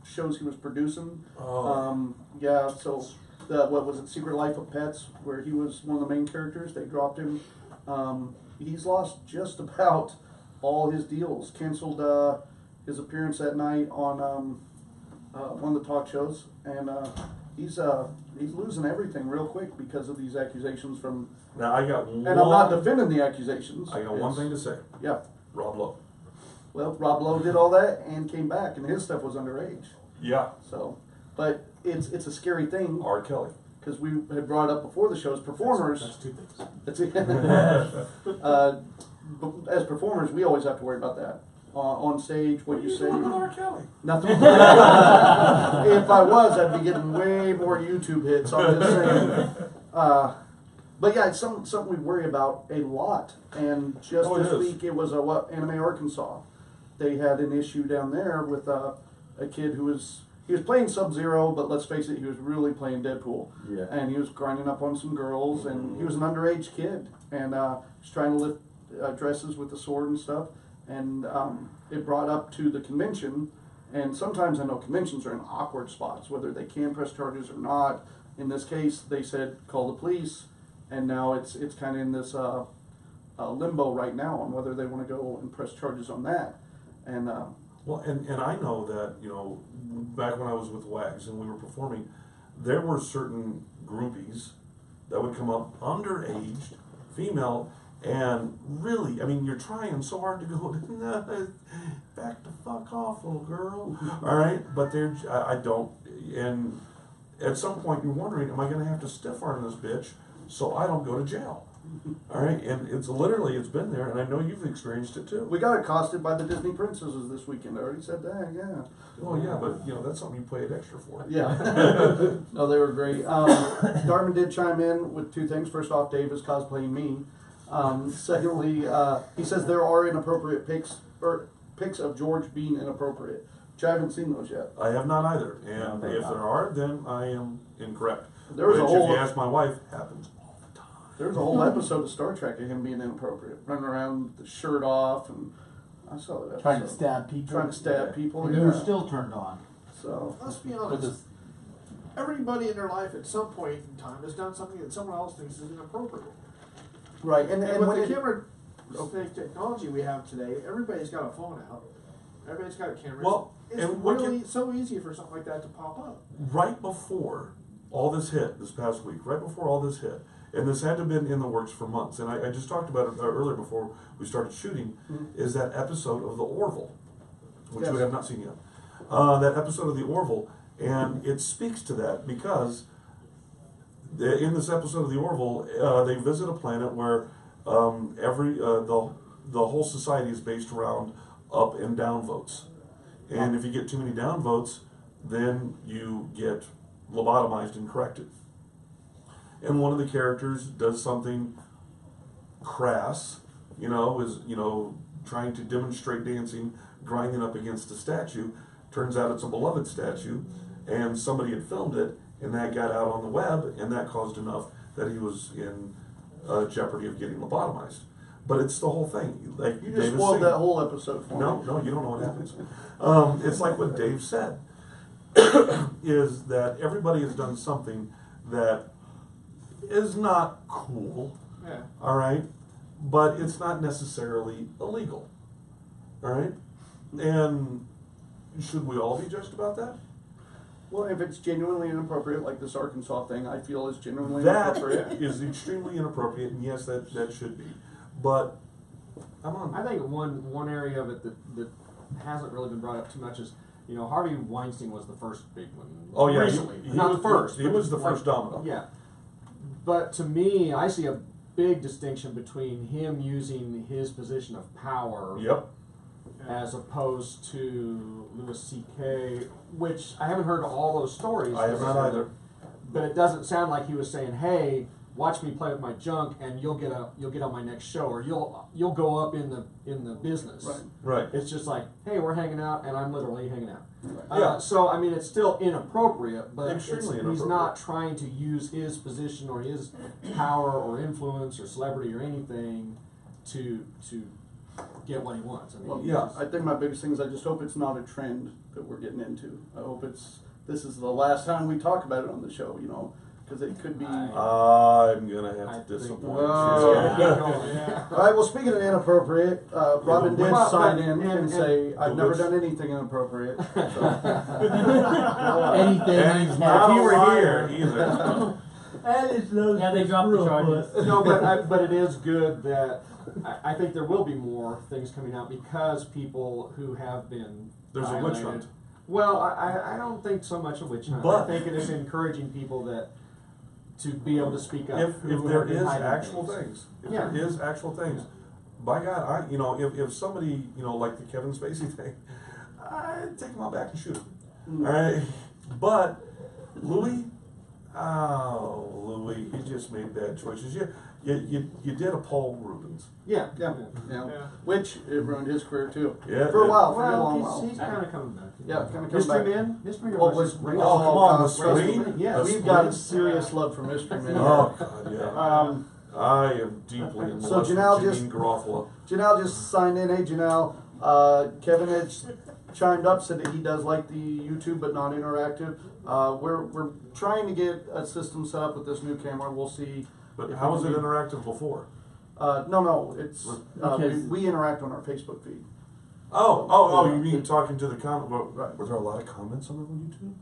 shows he was producing. Oh. Yeah. So what was it? Secret Life of Pets, where he was one of the main characters. They dropped him. He's lost just about all his deals. Canceled his appearance that night on one of the talk shows, and he's losing everything real quick because of these accusations from. Now I got one. And I'm not defending the accusations. I got one thing to say. Yeah. Rob Lowe. Well, Rob Lowe did all that and came back, and his stuff was underage. Yeah. So, but it's a scary thing R. Kelly. because we had brought up before the show as performers. That's two things. That's it. As performers, we always have to worry about that on stage. What you say. Look at R. Kelly. Nothing. If I was, I'd be getting way more YouTube hits. I'm just saying. But yeah, it's something we worry about a lot. And just Oh, it this is. week, it was Anime Arkansas. They had an issue down there with a kid who was playing Sub-Zero, but let's face it, he was really playing Deadpool. Yeah. And he was grinding up on some girls, and he was an underage kid, and was trying to lift dresses with the sword and stuff. And it brought up to the convention, and sometimes I know conventions are in awkward spots, whether they can press charges or not. In this case, they said call the police, and now it's kind of in this limbo right now on whether they want to go and press charges on that. And Well, and I know that, back when I was with Wags and we were performing, there were certain groupies that would come up, underaged, female, and really, I mean, you're trying so hard to go, no, back the fuck off, little girl. All right, but I don't, and at some point you're wondering, am I going to have to stiff arm this bitch so I don't go to jail? All right, and it's been there, and I know you've experienced it too. We got accosted by the Disney princesses this weekend. I already said that, yeah. Oh yeah, but that's something you paid extra for. Yeah. No, they were great. Darwin did chime in with two things. First off, Dave is cosplaying me. Secondly, he says there are inappropriate pics of George being inappropriate, which I haven't seen those yet. I have not either, and if there are, then I am incorrect. There was which, a whole, if you ask my wife, happens all the time. There was a whole episode of Star Trek of him being inappropriate, running around with the shirt off, and I saw that episode. Trying to stab people. Trying to stab people. And Yeah. you were still turned on. So Let's be honest. Everybody in their life at some point in time has done something that someone else thinks is inappropriate. right, and And when with the it, camera technology we have today, everybody's got a phone out. Everybody's got a camera. Well, it's and what really so easy for something like that to pop up. Right before all this hit this past week, right before all this hit, and this had to have been in the works for months, and I just talked about it earlier before we started shooting, is that episode of The Orville, which Yes. we have not seen yet. That episode of The Orville, and it speaks to that because in this episode of The Orville, they visit a planet where the whole society is based around up and down votes. And if you get too many down votes, then you get lobotomized and corrected. And one of the characters does something crass, is trying to demonstrate dancing, grinding up against a statue. Turns out it's a beloved statue, and somebody had filmed it, and that got out on the web, and that caused enough that he was in jeopardy of getting lobotomized. But it's the whole thing. Like you Dave just is spoiled saying. that whole episode for me. No, you don't know what happens. It's like what Dave said, is that everybody has done something that is not cool, Yeah. all right? But it's not necessarily illegal, all right? And should we all be judged about that? Well, if it's genuinely inappropriate, like this Arkansas thing, I feel is genuinely That inappropriate. is extremely inappropriate, and yes, that should be. But, come on. I think one area of it that hasn't really been brought up too much is, Harvey Weinstein was the first big one. Oh, yeah, recently. he Not was- the first. he but was the first domino. Yeah. But to me, I see a big distinction between him using his position of power Yep. as opposed to Louis C.K., which I haven't heard all those stories. I have not either. But it doesn't sound like he was saying, "Hey, watch me play with my junk, and you'll get on my next show, or you'll go up in the business." Right. Right. It's just like, "Hey, we're hanging out, and I'm literally hanging out." Yeah. So I mean, it's still inappropriate, but Extremely he's inappropriate. not trying to use his position or his power or influence or celebrity or anything to get what he wants. I mean, Well, Yeah. I think my biggest thing is I just hope it's not a trend that we're getting into. I hope this is the last time we talk about it on the show, because it could be. I'm gonna have I to think- disappoint Whoa. you. Yeah. All right. Well, speaking of inappropriate, Robin did Well, sign but- in and and- say I've never which- done anything inappropriate. So. Anything And he's if not you a were liar. here either. And it's no Yeah, they dropped the charges. No, but it is good that I think there will be more things coming out because people who have been There's a witch violated- hunt. Well, I don't think so much a witch hunt. But- I think it is encouraging people to be able to speak up. If who there have been is hiding actual things, if Yeah. there is actual things, by God, if somebody, like the Kevin Spacey thing, I'd take him out back and shoot him. All right, but Louis, you just made bad choices. You did a Paul Rubens. Yeah. Yeah. Which it ruined his career too. Yeah, For a it- while, for a long Well, while. he's kind of coming back. Yeah, kind of coming Mystery back. Man. Mystery Man Oh, was was just oh, great. come on, the God, screen? Yeah. We've got serious love for Mystery Man. Oh God, yeah. I am deeply in So love with Janelle Janine just- Garofalo. Janelle just signed in. Hey, Janelle. Kevin has chimed up, said that he does like the YouTube, but not interactive. We're trying to get a system set up with this new camera. We'll see. But if how we was can it be- interactive before? No, it's Because- we interact on our Facebook feed. Oh, you mean talking to the comment? Right. Were there a lot of comments on the YouTube?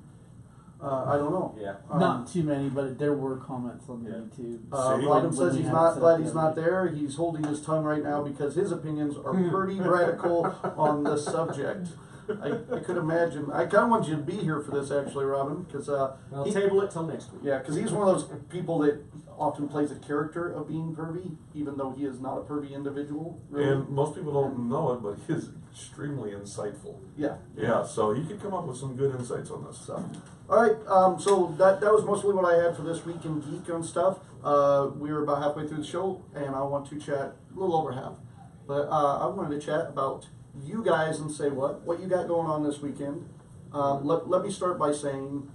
I don't know. Yeah. Not too many, but there were comments on the YouTube. See? Robin When says we he's had not it glad set he's up not the there. He's holding his tongue right now because his opinions are pretty radical on this subject. I could imagine. I kind of want you to be here for this, actually, Robin, because Well, table it till next week. yeah, because he's one of those people that often plays a character of being pervy, even though he is not a pervy individual. Really. And most people don't know it, but he is extremely insightful. Yeah. Yeah, so he could come up with some good insights on this. So, all right. So that was mostly what I had for this week in geek and stuff. We were about halfway through the show, and I want to chat a little over half. But I wanted to chat about you guys and say what you got going on this weekend. Let me start by saying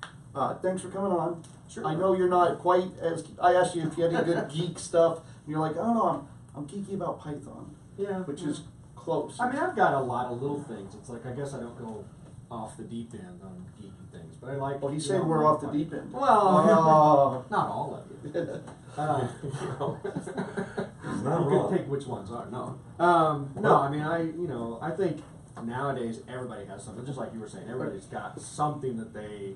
thanks for coming on. Sure. I know you're not quite as. I asked you if you had any good geek stuff, and you're like, oh no, I'm geeky about Python, Yeah. which is close. I mean, I've got a lot of little things. It's like, I guess I don't go off the deep end on geeky things, but I like. Well, he's you saying know, we're off the like- deep end. Well, not all of you. He's not You wrong. can pick which ones are. No. No, I mean, I think nowadays everybody has something, just like you were saying, everybody's got something that they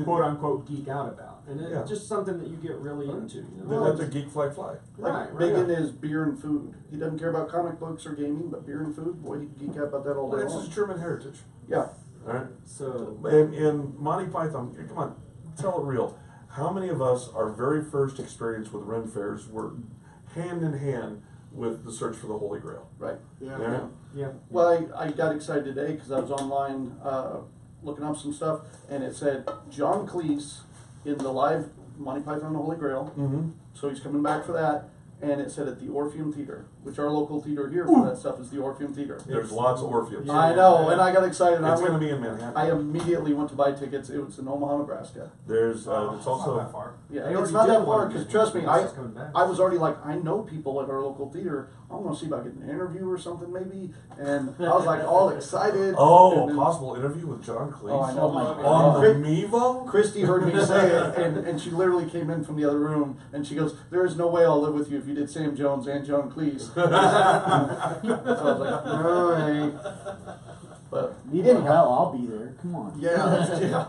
quote unquote geek out about. And it's Yeah. just something that you get really into, you know. They let the geek flag fly. Like Right, big right. in his beer and food. He doesn't care about comic books or gaming, but beer and food, boy, he can geek out about that all Well, day it's his long. German heritage. Yeah. All right. So And Monty Python, come on, tell it real. How many of us, our very first experience with Ren fairs were hand in hand with the search for the Holy Grail? Right. Yeah. yeah. Well, I got excited today because I was online looking up some stuff, and it said John Cleese in the live Monty Python and the Holy Grail. Mm-hmm. So he's coming back for that. And it said at the Orpheum Theater, which our local theater here for that stuff is the Orpheum Theater. There's lots of Orpheums. I know, and I got excited. It's I going to went, be in Manhattan. I immediately went to buy tickets. It was in Omaha, Nebraska. There's it's Not that also far. Yeah, They it's already not did that far one. because trust me, It's coming back. I was already like, I know people at our local theater. I want to see about getting an interview or something maybe, and I was like all excited. a And then- possible interview with John Cleese Oh, I know. on the Mevo. Christy heard me say it, and she literally came in from the other room, and she goes, "There is no way I'll live with you if you did Sam Jones and John Cleese." So I was like, "All right," but Need anyhow, hell, I'll be there. Come on. yeah.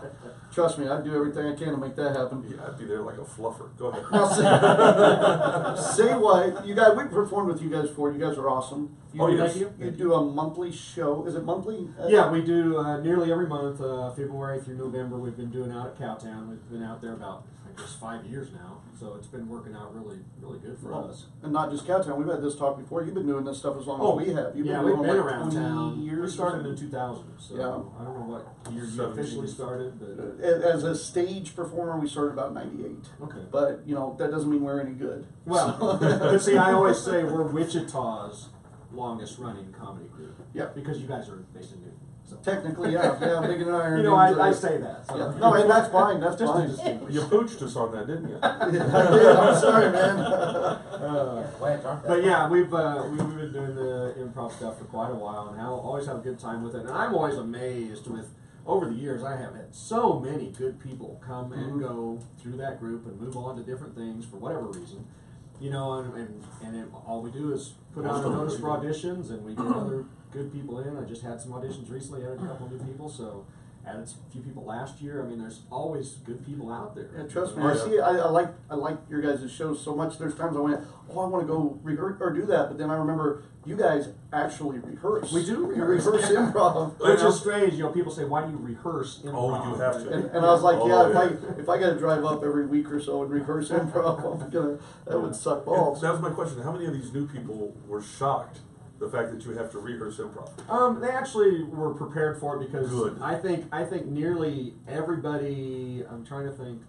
Trust me, I'd do everything I can to make that happen. Yeah, I'd be there like a fluffer. Go ahead. Now, say what you guys. We performed with you guys before. You guys are awesome. You, Oh, yes. You do a monthly show. Is it monthly? Yeah, we do nearly every month, February through November. We've been doing out at Cowtown. We've been out there about, I guess, 5 years now. So it's been working out really, really good for us. And not just Cowtown. We've had this talk before. You've been doing this stuff as long as we have. You've yeah, been we've doing been like around 20 town. years. We started in 2000, so Yeah. I don't know what year you 17. officially started, but As a stage performer, we started about '98. okay. But you know that doesn't mean we're any good. Well, but see, I always say we're Wichita's longest running comedy group. Yeah. Because you guys are based in Newton. So. Technically, yeah, Big and Iron. You know, I say that. So. Yeah. No, and that's fine. That's Just to fine. distinguish. You pooched us on that, didn't you? I did. I'm sorry, man. Wedge, aren't they? But yeah, we've been doing the improv stuff for quite a while, and I always have a good time with it. And I'm always amazed with, over the years, I have had so many good people come and go through that group and move on to different things for whatever reason. You know, and all we do is put out a notice for auditions, and we get other good people in. I just had some auditions recently, added a couple new people, so added a few people last year. I mean, there's always good people out there. Yeah, trust me. Oh, I yeah. see. I like your guys' shows so much. There's times I went, oh, I want to go rehearse or do that, but then I remember you guys actually rehearse. We do You rehearse. rehearse improv. Which is strange, you know, people say, why do you rehearse improv? Oh, you have to. And I was like, yeah, Oh, if I got to drive up every week or so and rehearse improv, that would suck balls. That was my question. How many of these new people were shocked the fact that you have to rehearse improv? They actually were prepared for it because Good. I think nearly everybody, I'm trying to think,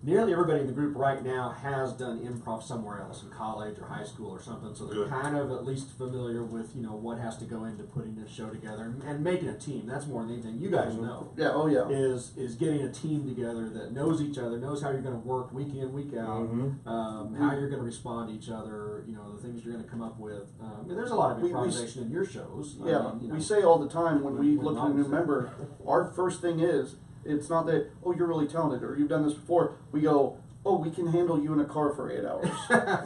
nearly everybody in the group right now has done improv somewhere else, in college or high school or something, so they're Good. kind of at least familiar with, you know, what has to go into putting a show together and making a team. That's more than anything. You guys know. Yeah. Oh yeah. Is getting a team together that knows each other, knows how you're going to work week in, week out, how you're going to respond to each other, you know, the things you're going to come up with. And there's a lot of We- improvisation in your shows. I Yeah, mean, you know. we say all the time when we With look at a new novels. member, our first thing is, it's not that, oh, you're really talented or you've done this before. We go, oh, we can handle you in a car for 8 hours.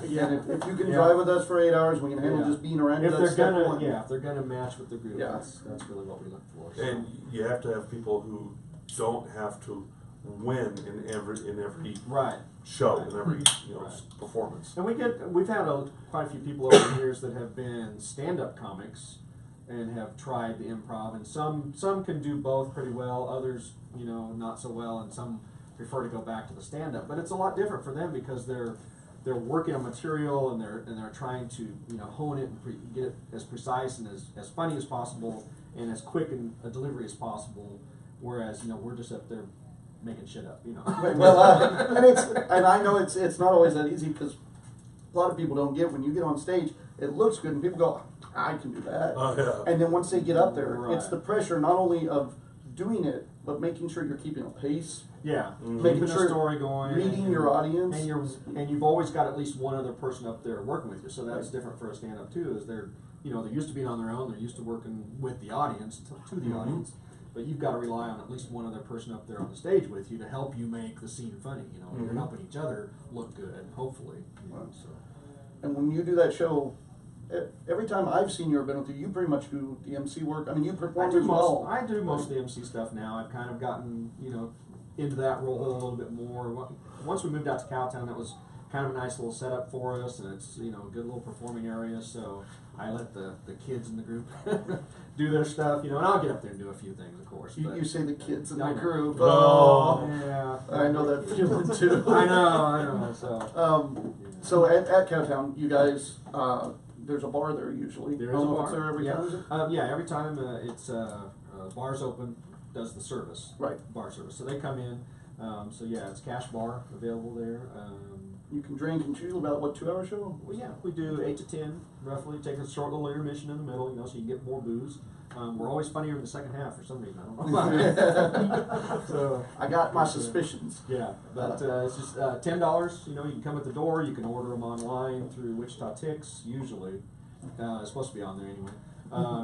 Yeah. And if you can Yeah. drive with us for 8 hours, we can handle Yeah. just being around you. If That's they're step gonna, one. if they're gonna match with the group, Yeah. that's really what we look for. So. And you have to have people who don't have to win in every Right. show, in every performance. And we've had quite a few people over the years that have been stand-up comics and have tried the improv, and some can do both pretty well, others not so well, and some prefer to go back to the stand-up. But it's a lot different for them because they're working on material and they're trying to hone it and get it as precise and as funny as possible and as quick in a delivery as possible. Whereas we're just up there making shit up. Well, and I know it's not always that easy because a lot of people don't get when you get on stage, it looks good and people go, I can do that. Yeah. And then once they get up there, Right. it's the pressure not only of doing it, but making sure you're keeping a pace. Yeah, Making keeping sure the story going, reading your audience. and you've always got at least one other person up there working with you. So that's different for a stand-up too. Is they're used to being on their own. They're used to working with the audience to the audience. But you've got to rely on at least one other person up there on the stage with you to help you make the scene funny. You're helping each other look good, hopefully. So. And when you do that show, every time I've seen you or been with you, you pretty much do the MC work. I mean, you perform as well. I do most of the MC stuff now. I've kind of gotten into that role a little bit more. Once we moved out to Cowtown, that was kind of a nice little setup for us, and it's a good little performing area. So I let the kids in the group do their stuff, and I'll get up there and do a few things, of course. You say the kids in the I know. group. Oh. Yeah, I know that feeling too. I know. So at Cowtown, you guys, there's a bar there usually. There I is don't a know if bar. it's there every time. Yeah, every time it's bar's open, does the service. Right. Bar service. So they come in. So yeah, it's cash bar available there. You can drink and choose about what 2-hour show? Well, yeah, we do 8 to 10 roughly. Take a short little intermission in the middle, so you can get more booze. We're always funnier in the second half for some reason. I don't know. So I got my suspicions. yeah, but it's just $10. You can come at the door. You can order them online through Wichita Tix. Usually, it's supposed to be on there anyway.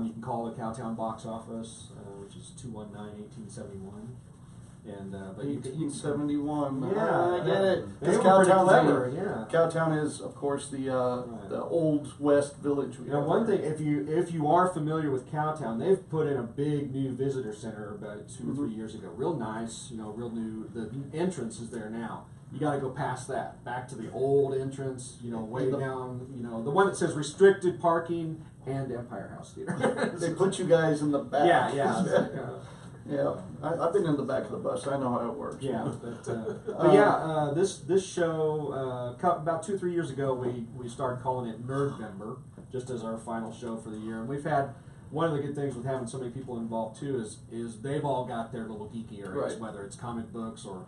You can call the Cowtown box office, which is 219-1871. And but you can 1871. Yeah, I get it. They Because were pretty Cowtown's clever, yeah. Cowtown is, of course, the old West Village. One thing, if you are familiar with Cowtown, they've put in a big new visitor center about 2 or 3 years ago. Real nice, real new. The entrance is there now. You got to go past that, back to the old entrance, way down, the one that says restricted parking and Empire House Theater. They put you guys in the back. Yeah. Yeah, I've been in the back of the bus. I know how it works. Yeah, but yeah, this show about 2 or 3 years ago we started calling it Nerdvember, just as our final show for the year. And we've had one of the good things with having so many people involved too is they've all got their little geeky areas, Right. whether it's comic books or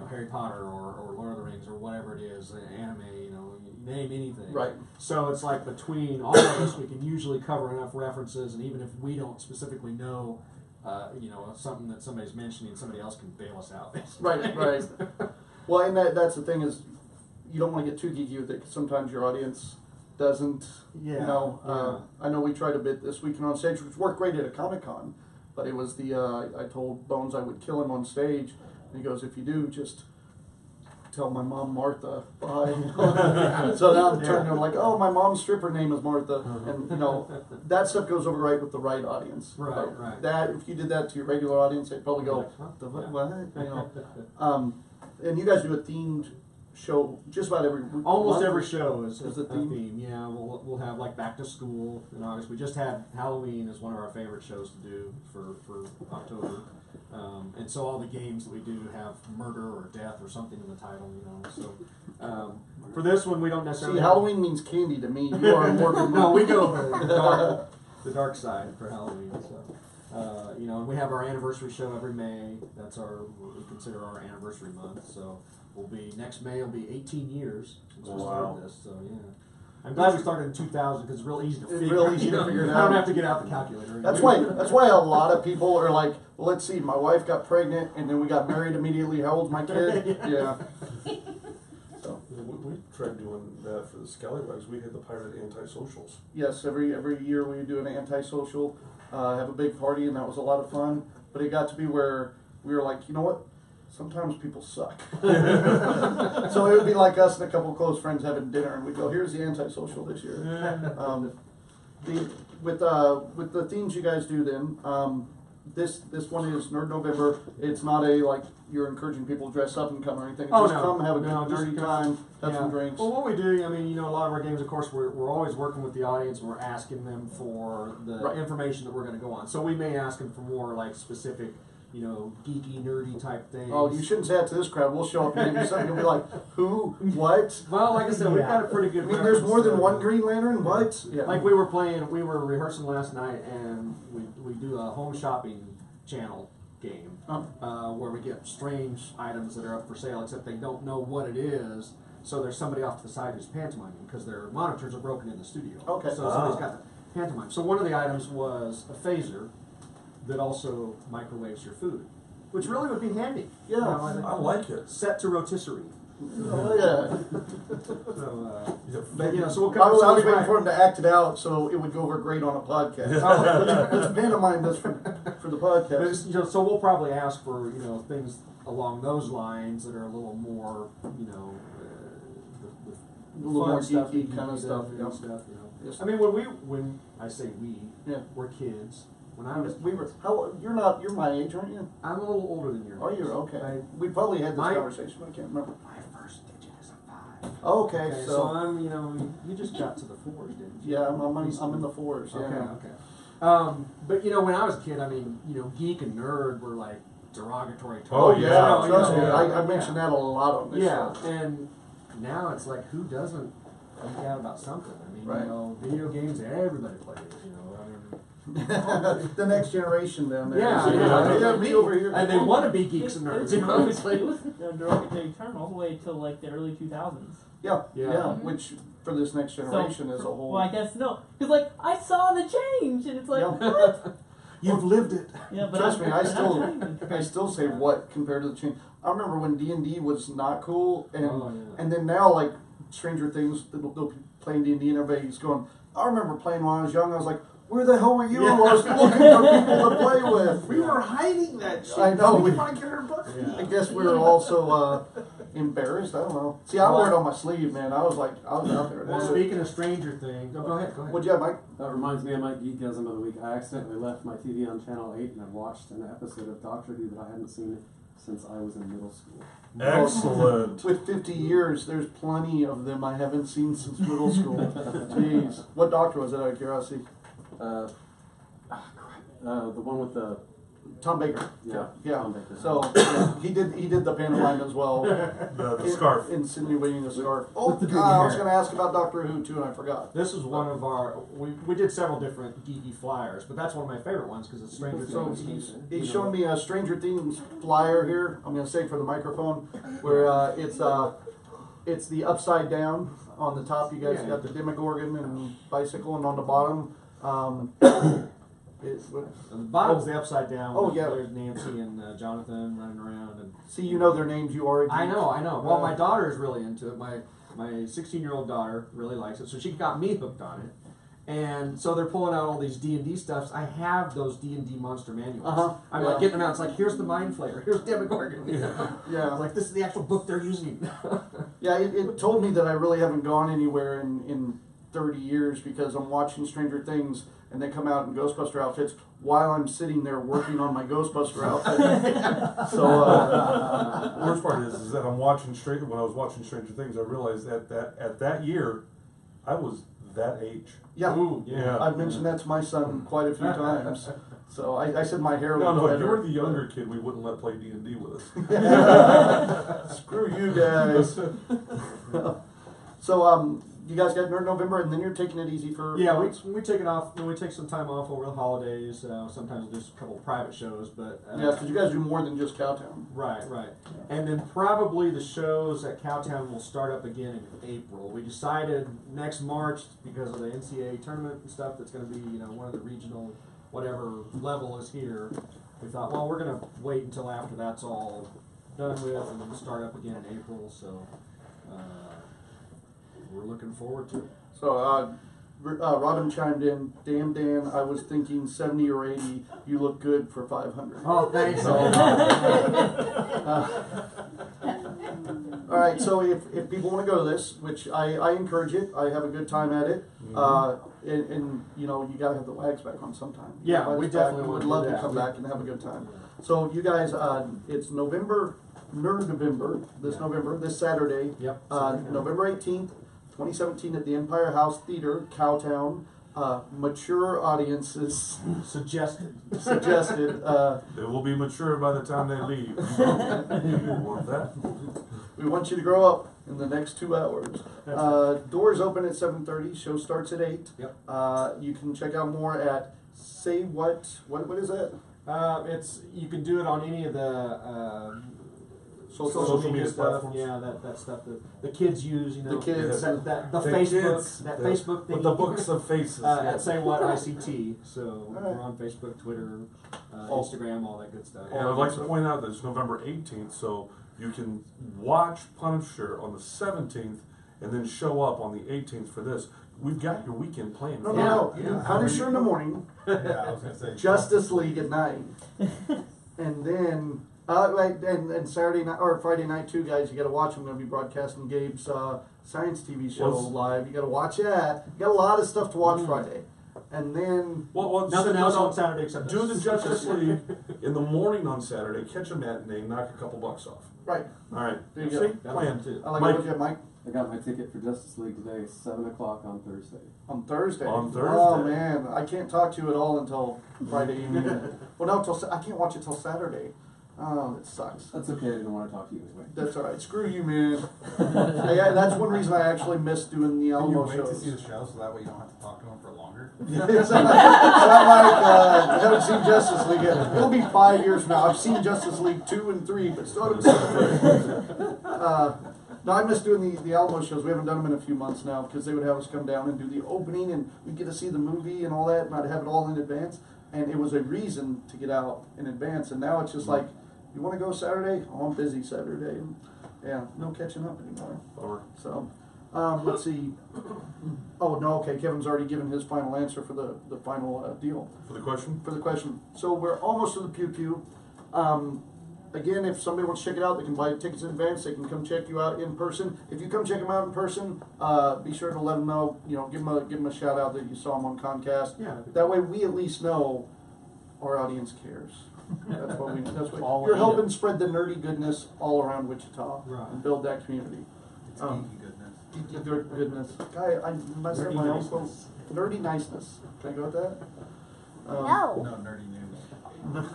Harry Potter or Lord of the Rings or whatever it is, anime, you name anything. Right. So it's like between all of us, we can usually cover enough references, and even if we don't specifically know. Something that somebody's mentioning, somebody else can bail us out. Right. Well, and that's the thing is, you don't want to get too geeky with it because sometimes your audience doesn't. Yeah. I know we tried a bit this weekend on stage, which worked great at a Comic-Con, but it was I told Bones I would kill him on stage, and he goes, if you do, just tell my mom Martha. Bye. So now I'm turning to him like, oh, my mom's stripper name is Martha, and that stuff goes over right with the right audience. Right. That if you did that to your regular audience, they'd probably go, what? And you guys do a themed show just about every week. Almost every show is a a theme. Yeah, we'll have like back to school in August. We just had Halloween as one of our favorite shows to do for October. And so all the games that we do have murder or death or something in the title, So for this one, we don't necessarily. See, Halloween means candy to me. You are more. No, we go the dark side for Halloween. So, and we have our anniversary show every May. That's what we consider our anniversary month. So next May will be 18 years since we started this. So yeah. I'm glad we started in 2000 because it's real easy to figure. Real easy to figure it out. I don't have to get out the calculator. That's why a lot of people are like, well, let's see, my wife got pregnant and then we got married immediately. How old's my kid? Yeah. So we tried doing that for the Scallywags. We had the pirate anti-socials. yes, every year we do an antisocial, have a big party, and that was a lot of fun. But it got to be where we were like, you know what? Sometimes people suck. So it would be like us and a couple of close friends having dinner, and we'd go, here's the antisocial this year. With the themes you guys do then, this one is Nerd November. It's not a like you're encouraging people to dress up and come or anything. Oh, Just no. come, have a good No, just nerdy come. time, have Yeah. some drinks. Well, what we do, I mean, you know, a lot of our games, of course, we're always working with the audience and we're asking them for the Right. information that we're going to go on. So we may ask them for more like specific, you know, geeky, nerdy type things. Oh, you shouldn't say that to this crowd. We'll show up and do something. You'll be like, who? What? Well, like I said, we've got a pretty good. I mean, there's more than reference, one Green Lantern. What? Yeah. Like we were rehearsing last night, and we do a home shopping channel game where we get strange items that are up for sale, except they don't know what it is. So there's somebody off to the side who's pantomiming because their monitors are broken in the studio. Okay. So somebody's got the pantomime. So one of the items was a phaser that also microwaves your food, which really would be handy. Yeah. You know, I like it. Set to rotisserie. Oh, yeah. So, but, you know, so we'll I come. was so waiting we for him to act it out so it would go over great on a podcast. Let's pantomime this for the But podcast. it's, you know, so we'll probably ask for, you know, things along those lines that are a little more, you know, A little more fun geeky kind of stuff. and Yeah. stuff, you know. Yes. I mean, when I say we, Yeah. we're kids. When I was, We were. How? You're my age, aren't you? I'm a little older than you. Oh, you're okay. I- We probably had this My- conversation, but I can't remember. My first digit is a 5. Okay, Okay, so I'm, you know, you just got to the 4s, didn't you? yeah, I'm in the 4s. Yeah. Okay. But you know, when I was a kid, I mean, you know, geek and nerd were like derogatory terms. Oh, yeah. You Trust know, me, yeah. I mentioned that a lot on this Yeah, show. and now it's like, who doesn't freak out about something? I mean, Right. you know, video games, everybody plays. You know, I mean, The next generation down there. yeah, Me over here. and they want to be geeks and nerds. You know, it's like, It was a derogatory term all the way till like the early 2000s. Yeah, Yeah. yeah, which for this next generation is a whole. Well, I guess no, because like I saw the change, and it's like Yeah. what? you've lived it. Yeah, but Trust me, I but I'm still, I still say what compared to the change. I remember when D&D was not cool, and Oh, yeah. and then now like Stranger Things, they'll be playing D&D, and everybody's going. I remember playing when I was young. I was like, where the hell were you? Yeah. I was looking for people to play with. We were hiding that shit. I know, We we- want to get our book. I guess we were also embarrassed. I don't know. See, I wore it on my sleeve, man. I was out there. Well, speaking of Stranger Things, go ahead. What'd you have, Mike? That reminds me of my Geekgasm of the week. I accidentally left my TV on Channel 8 and I watched an episode of Doctor Who that I hadn't seen since I was in middle school. Excellent. With 50 years, there's plenty of them I haven't seen since middle school. Jeez. What doctor was it, out of curiosity? The one with the Tom Baker. yeah. Yeah. Tom Baker. So yeah, he did the pantomime as well. The scarf. Insinuating the scarf. Oh, With the God, I was hair. going to ask about Doctor Who too, and I forgot. This is one of our. We did several different geeky flyers, but that's one of my favorite ones because it's Stranger So Things. he's showing me a Stranger Things flyer here. I'm going to say for the microphone, where it's the upside down. On the top, you guys Yeah. got the Demogorgon and bicycle, and on the bottom, it's what. And the bottom's the upside down. Oh, yeah. There's Nancy and Jonathan running around, and See, you know their names. You already. I know. Well, my daughter is really into it. My 16-year-old daughter really likes it, so she got me hooked on it. And so they're pulling out all these D&D stuffs. I have those D&D monster manuals. Uh-huh. I'm like getting them out. It's like, here's the Mind Flayer. Here's Demogorgon. You know? Yeah. It's like, this is the actual book they're using. Yeah, it told me that I really haven't gone anywhere in 30 years because I'm watching Stranger Things and they come out in Ghostbuster outfits while I'm sitting there working on my Ghostbuster outfit. So, Worst part is that when I was watching Stranger Things, I realized that at that year, I was that age. yeah, Ooh, Yeah. I've mentioned that to my son quite a few times. So I said my hair No, looked no, better. you were the younger kid we wouldn't let play D&D with us. Screw you guys. So, you guys got Nerd November, and then you're taking it easy for Yeah, months? we take it off. We take some time off over the holidays. Sometimes we'll do a couple private shows, but Yeah, because you guys do more than just Cowtown. right. And then probably the shows at Cowtown will start up again in April. We decided next March because of the NCAA tournament and stuff that's going to be one of the regional whatever level is here. We thought, well, we're going to wait until after that's all done with, and then we'll start up again in April. So we're looking forward to it. So, Robin chimed in, damn Dan, I was thinking 70 or 80, you look good for 500. Oh, thanks. All right, so if people want to go to this, which I encourage it, I have a good time at it, and you know, you gotta have the wags back on sometime. Yeah, Invite we us back. definitely would wanna love do to that. come back and have a good time. So you guys, it's November, Nerd November, November, this Saturday. Yep. November 18th, 2017 at the Empire House Theater, Cowtown. Mature audiences Suggested. suggested. They will be mature by the time they leave. You want that? We want you to grow up in the next 2 hours. Doors open at 7:30. Show starts at 8. Yep. You can check out more at Say What is that? It's you can do it on any of the Social media stuff. platforms. Yeah, that stuff that the kids use. You know, The kids. the The Facebook, kids, that the- Facebook thing. with the books of faces. At Say What ICT. So Alright. we're on Facebook, Twitter, All- Instagram, all that good stuff. And I'd like to point out that it's November 18th, so you can watch Punisher on the 17th and then show up on the 18th for this. We've got your weekend planned. No. Yeah. Punisher in the morning, Yeah, I was gonna say. Justice League at night, and then and Saturday night or Friday night too, guys. You got to watch. I'm going to be broadcasting Gabe's science TV show Well, live. You got to watch that. You got a lot of stuff to watch Friday, and then Well, Nothing else no, on Saturday except do this. the Justice League in the morning on Saturday. Catch a matinee, knock a couple bucks off. right. All right. There you See? go. Plan. too. I like Mike. what you have, Mike. I got my ticket for Justice League today, 7 o'clock on Thursday. On Thursday. On Thursday. Oh man, I can't talk to you at all until Friday evening. Well, no, I can't watch it till Saturday. Oh, it sucks. That's okay, I didn't want to talk to you anyway. That's all right. Screw you, man. Hey, that's one reason I actually miss doing the Can you Alamo wait shows. to see the show so that way you don't have to talk to him for longer? It's not like I haven't seen Justice League yet. It'll be 5 years from now. I've seen Justice League 2 and 3, but still haven't seen the third. No, I miss doing the Alamo shows. We haven't done them in a few months now because they would have us come down and do the opening, and we'd get to see the movie and all that, and I'd have it all in advance. And it was a reason to get out in advance. And now it's just like, you want to go Saturday? Oh, I'm busy Saturday. And yeah, no catching up anymore. Bummer. So, let's see. Oh, no, okay, Kevin's already given his final answer for the final deal. For the question? For the question. So we're almost to the Pew Pew. Again, if somebody wants to check it out, they can buy tickets in advance. They can come check you out in person. If you come check them out in person, be sure to let them know. You know, give them a shout out that you saw them on Comcast. Yeah. That way, we at least know our audience cares. That's what we. That's what All you're we helping need. spread the nerdy goodness all around Wichita Right. and build that community. It's geeky goodness. Geeky goodness. Guy, I messed up my own quote. Nerdy niceness. Can I go with that? No nerdy news.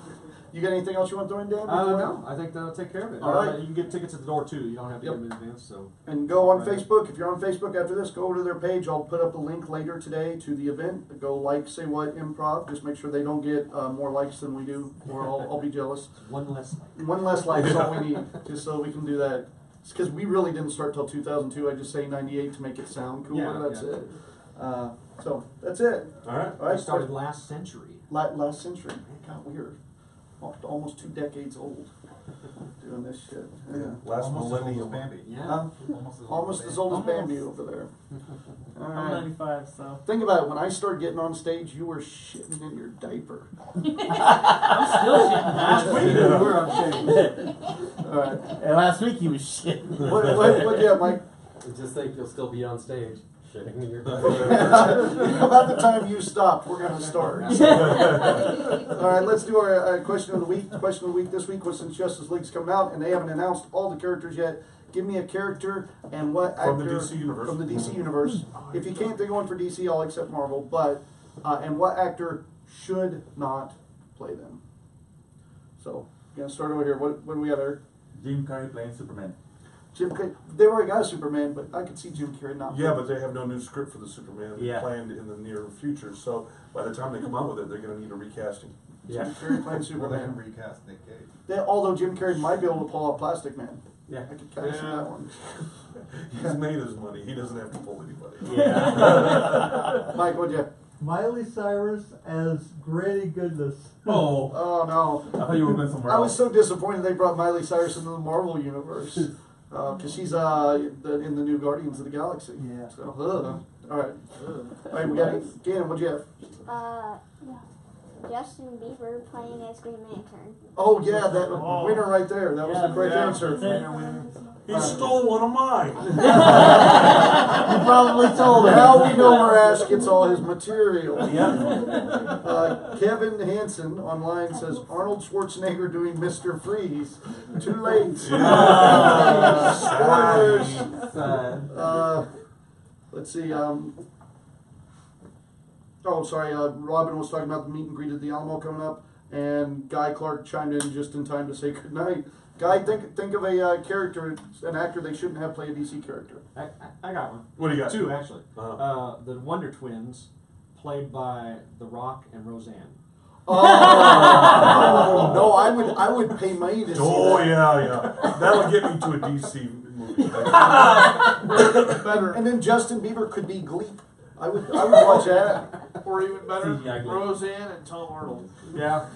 You got anything else you want to throw in, Dan? No, I think that'll take care of it. All right. You can get tickets at the door too. You don't have to Yep. get them in advance. So. And go on Right. Facebook. If you're on Facebook after this, go over to their page. I'll put up a link later today to the event. Go like Say What Improv. Just make sure they don't get more likes than we do, or I'll be jealous. One less. One less like is all we need, just so we can do that. It's because we really didn't start till 2002. I just say 98 to make it sound cooler. Yeah, That's yeah. it. So that's it. All right. All I right. started last century. Last century. It got weird. Almost 2 decades old doing this shit. Yeah. Last Almost as old as millennium. Bambi. Yeah. Huh? Almost as old as Bambi over there. All I'm right. 95, so Think about it. When I started getting on stage, you were shitting in your diaper. I'm still shitting. Last week we were on stage. All right. And last week he was shit. What yeah, Mike? Just think you'll still be on stage, shitting in your About the time you stopped, we're going to start. All right, let's do our question of the week. The question of the week this week was, since Justice League's coming out and they haven't announced all the characters yet, give me a character and what From the actor DC universe. from the DC universe. If you can't think of one for DC, I'll accept Marvel. But and what actor should not play them? So, gonna start over here. What do we got, Eric? Jim Carrey playing Superman. Jim Carrey. They've already got a Superman, but I could see Jim Carrey not. Yeah, but they have no new script for the Superman Yeah. planned in the near future. So by the time they come out with it, they're going to need a recasting. Jim Yeah. Carrey playing Well, they can Superman. recast Nick Cage. Although Jim Carrey might be able to pull off Plastic Man. Yeah. I could kind of see that one. He's made his money. He doesn't have to pull anybody. Yeah. Mike, what'd you? Miley Cyrus as Granny Goodness. Oh. Oh no! I thought you were going somewhere I was else. so disappointed they brought Miley Cyrus into the Marvel universe because she's in the new Guardians of the Galaxy. Yeah. So all right, all right. We got Gannon. What'd you have? Yeah. Justin Bieber playing as Green Lantern. Oh yeah, that winner right there. That was the correct answer. He stole one of mine. You probably told him. Now we know where Ash gets all his material. Yep. Kevin Hansen online says Arnold Schwarzenegger doing Mr. Freeze. Too late. Spoilers. Let's see. Oh, sorry. Robin was talking about the meet and greet at the Alamo coming up, and Guy Clark chimed in just in time to say good night. Guy, think of a character, an actor they shouldn't have play a DC character. I got one. What do you got? Two, actually. Uh-huh. The Wonder Twins, played by The Rock and Roseanne. Oh no! I would pay money to see Oh that. yeah. That'll get me to a DC movie. Better. And then Justin Bieber could be Gleep. I would watch that. Or even better, CGI glue. Roseanne and Tom Arnold. Yeah.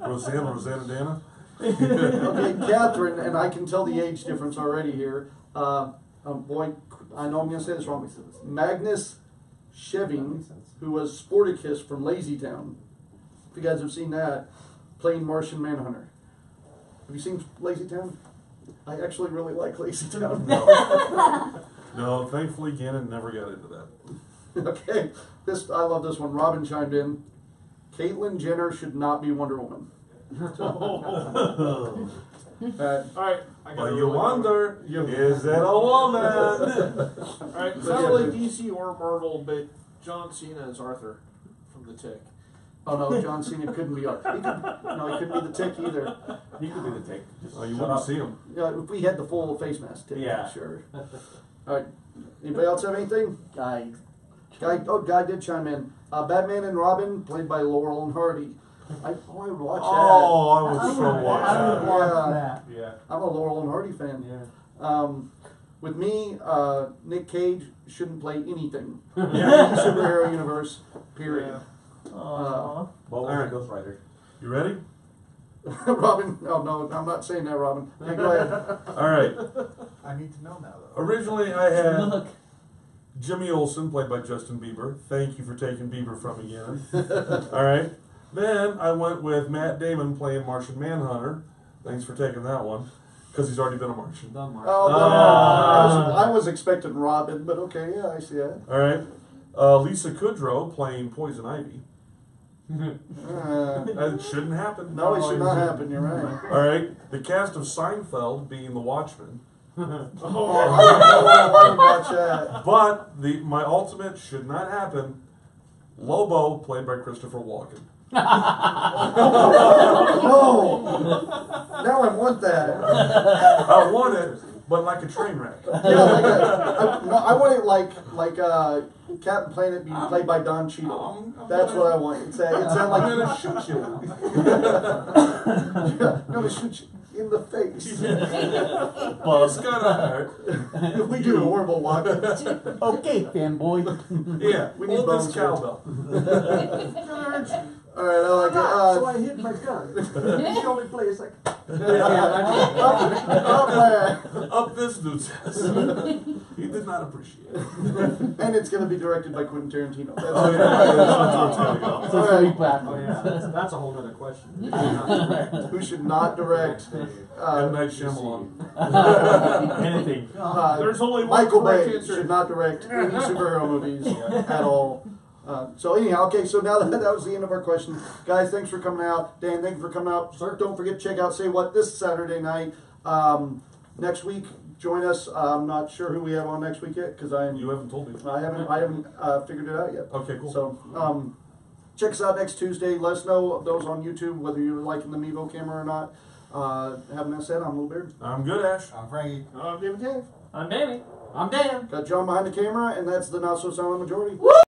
Rosanna Dana. Okay, Catherine, and I can tell the age difference already here. Boy, I know I'm going to say this wrong. Magnus Sheving, who was Sporticus from Lazy Town. If you guys have seen that, playing Martian Manhunter. Have you seen Lazy Town? I actually really like Lazy Town. No, thankfully Gannon never got into that. Okay, I love this one. Robin chimed in. Caitlyn Jenner should not be Wonder Woman. Alright, I got But you wonder, is it a woman? Alright, it's not really DC or Marvel, but John Cena is Arthur from The Tick. Oh no, John Cena couldn't be Arthur. He couldn't be the Tick either. He could be the Tick. Just Oh, you shut wouldn't up. see him. Yeah, if we had the full face mask Tick, Yeah. sure. Alright, anybody else have anything? Guy. Guy did chime in. Batman and Robin, played by Laurel and Hardy. I would watch Oh, I would so watch I would that. watch Yeah. that. Yeah. I'm a Laurel and Hardy fan. Yeah. With me, Nick Cage shouldn't play anything in the superhero universe, period. Aww. What was Alright. Ghost Rider? You ready? Robin, oh no, I'm not saying that, Robin. Hey, go ahead. All right. I need to know now, though. Originally, I had Look. Jimmy Olsen, played by Justin Bieber. Thank you for taking Bieber from me again. All right. Then I went with Matt Damon playing Martian Manhunter. Thanks for taking that one, because he's already been a Martian. Done, Mark. Oh, I was expecting Robin, but okay, yeah, I see that. All right. Lisa Kudrow playing Poison Ivy. That shouldn't happen. No, it should not happen, you're right. All right. The cast of Seinfeld being the Watchmen. I would watch that. But my ultimate should not happen. Lobo, played by Christopher Walken. No! Now I want that. I want it, but like a train wreck. Yeah, I want it like Captain Planet being played by Don Cheadle. That's what I want. It's that like I'm gonna shoot you. I'm gonna shoot you in the face. It's gonna hurt. We do a horrible walk. Okay, fanboy. Yeah, We need hold bones this here. cowbell. All right, I like So it. I hid my gun. The only place I Up this dude's ass. He did not appreciate it. And it's going to be directed by Quentin Tarantino. That's Oh, it. So All it's gonna be right. platform. that's a whole other question. Who should not direct? M. Night Shyamalan. Anything. There's only one Michael correct Bay answer. should not direct any superhero movies at all. So anyhow, okay, so now that was the end of our question. Guys, thanks for coming out. Dan, thank you for coming out. Sure. Don't forget to check out Say What this Saturday night. Next week, join us. I'm not sure who we have on next week yet because You haven't told me. I haven't figured it out yet. Okay, cool. So check us out next Tuesday. Let us know, those on YouTube, whether you're liking the Mevo camera or not. Having that said, I'm Little Beard. I'm good, Ash. I'm Frankie. David Dave. I'm Danny. I'm Dan. Got John behind the camera, and that's the Not So Silent Majority.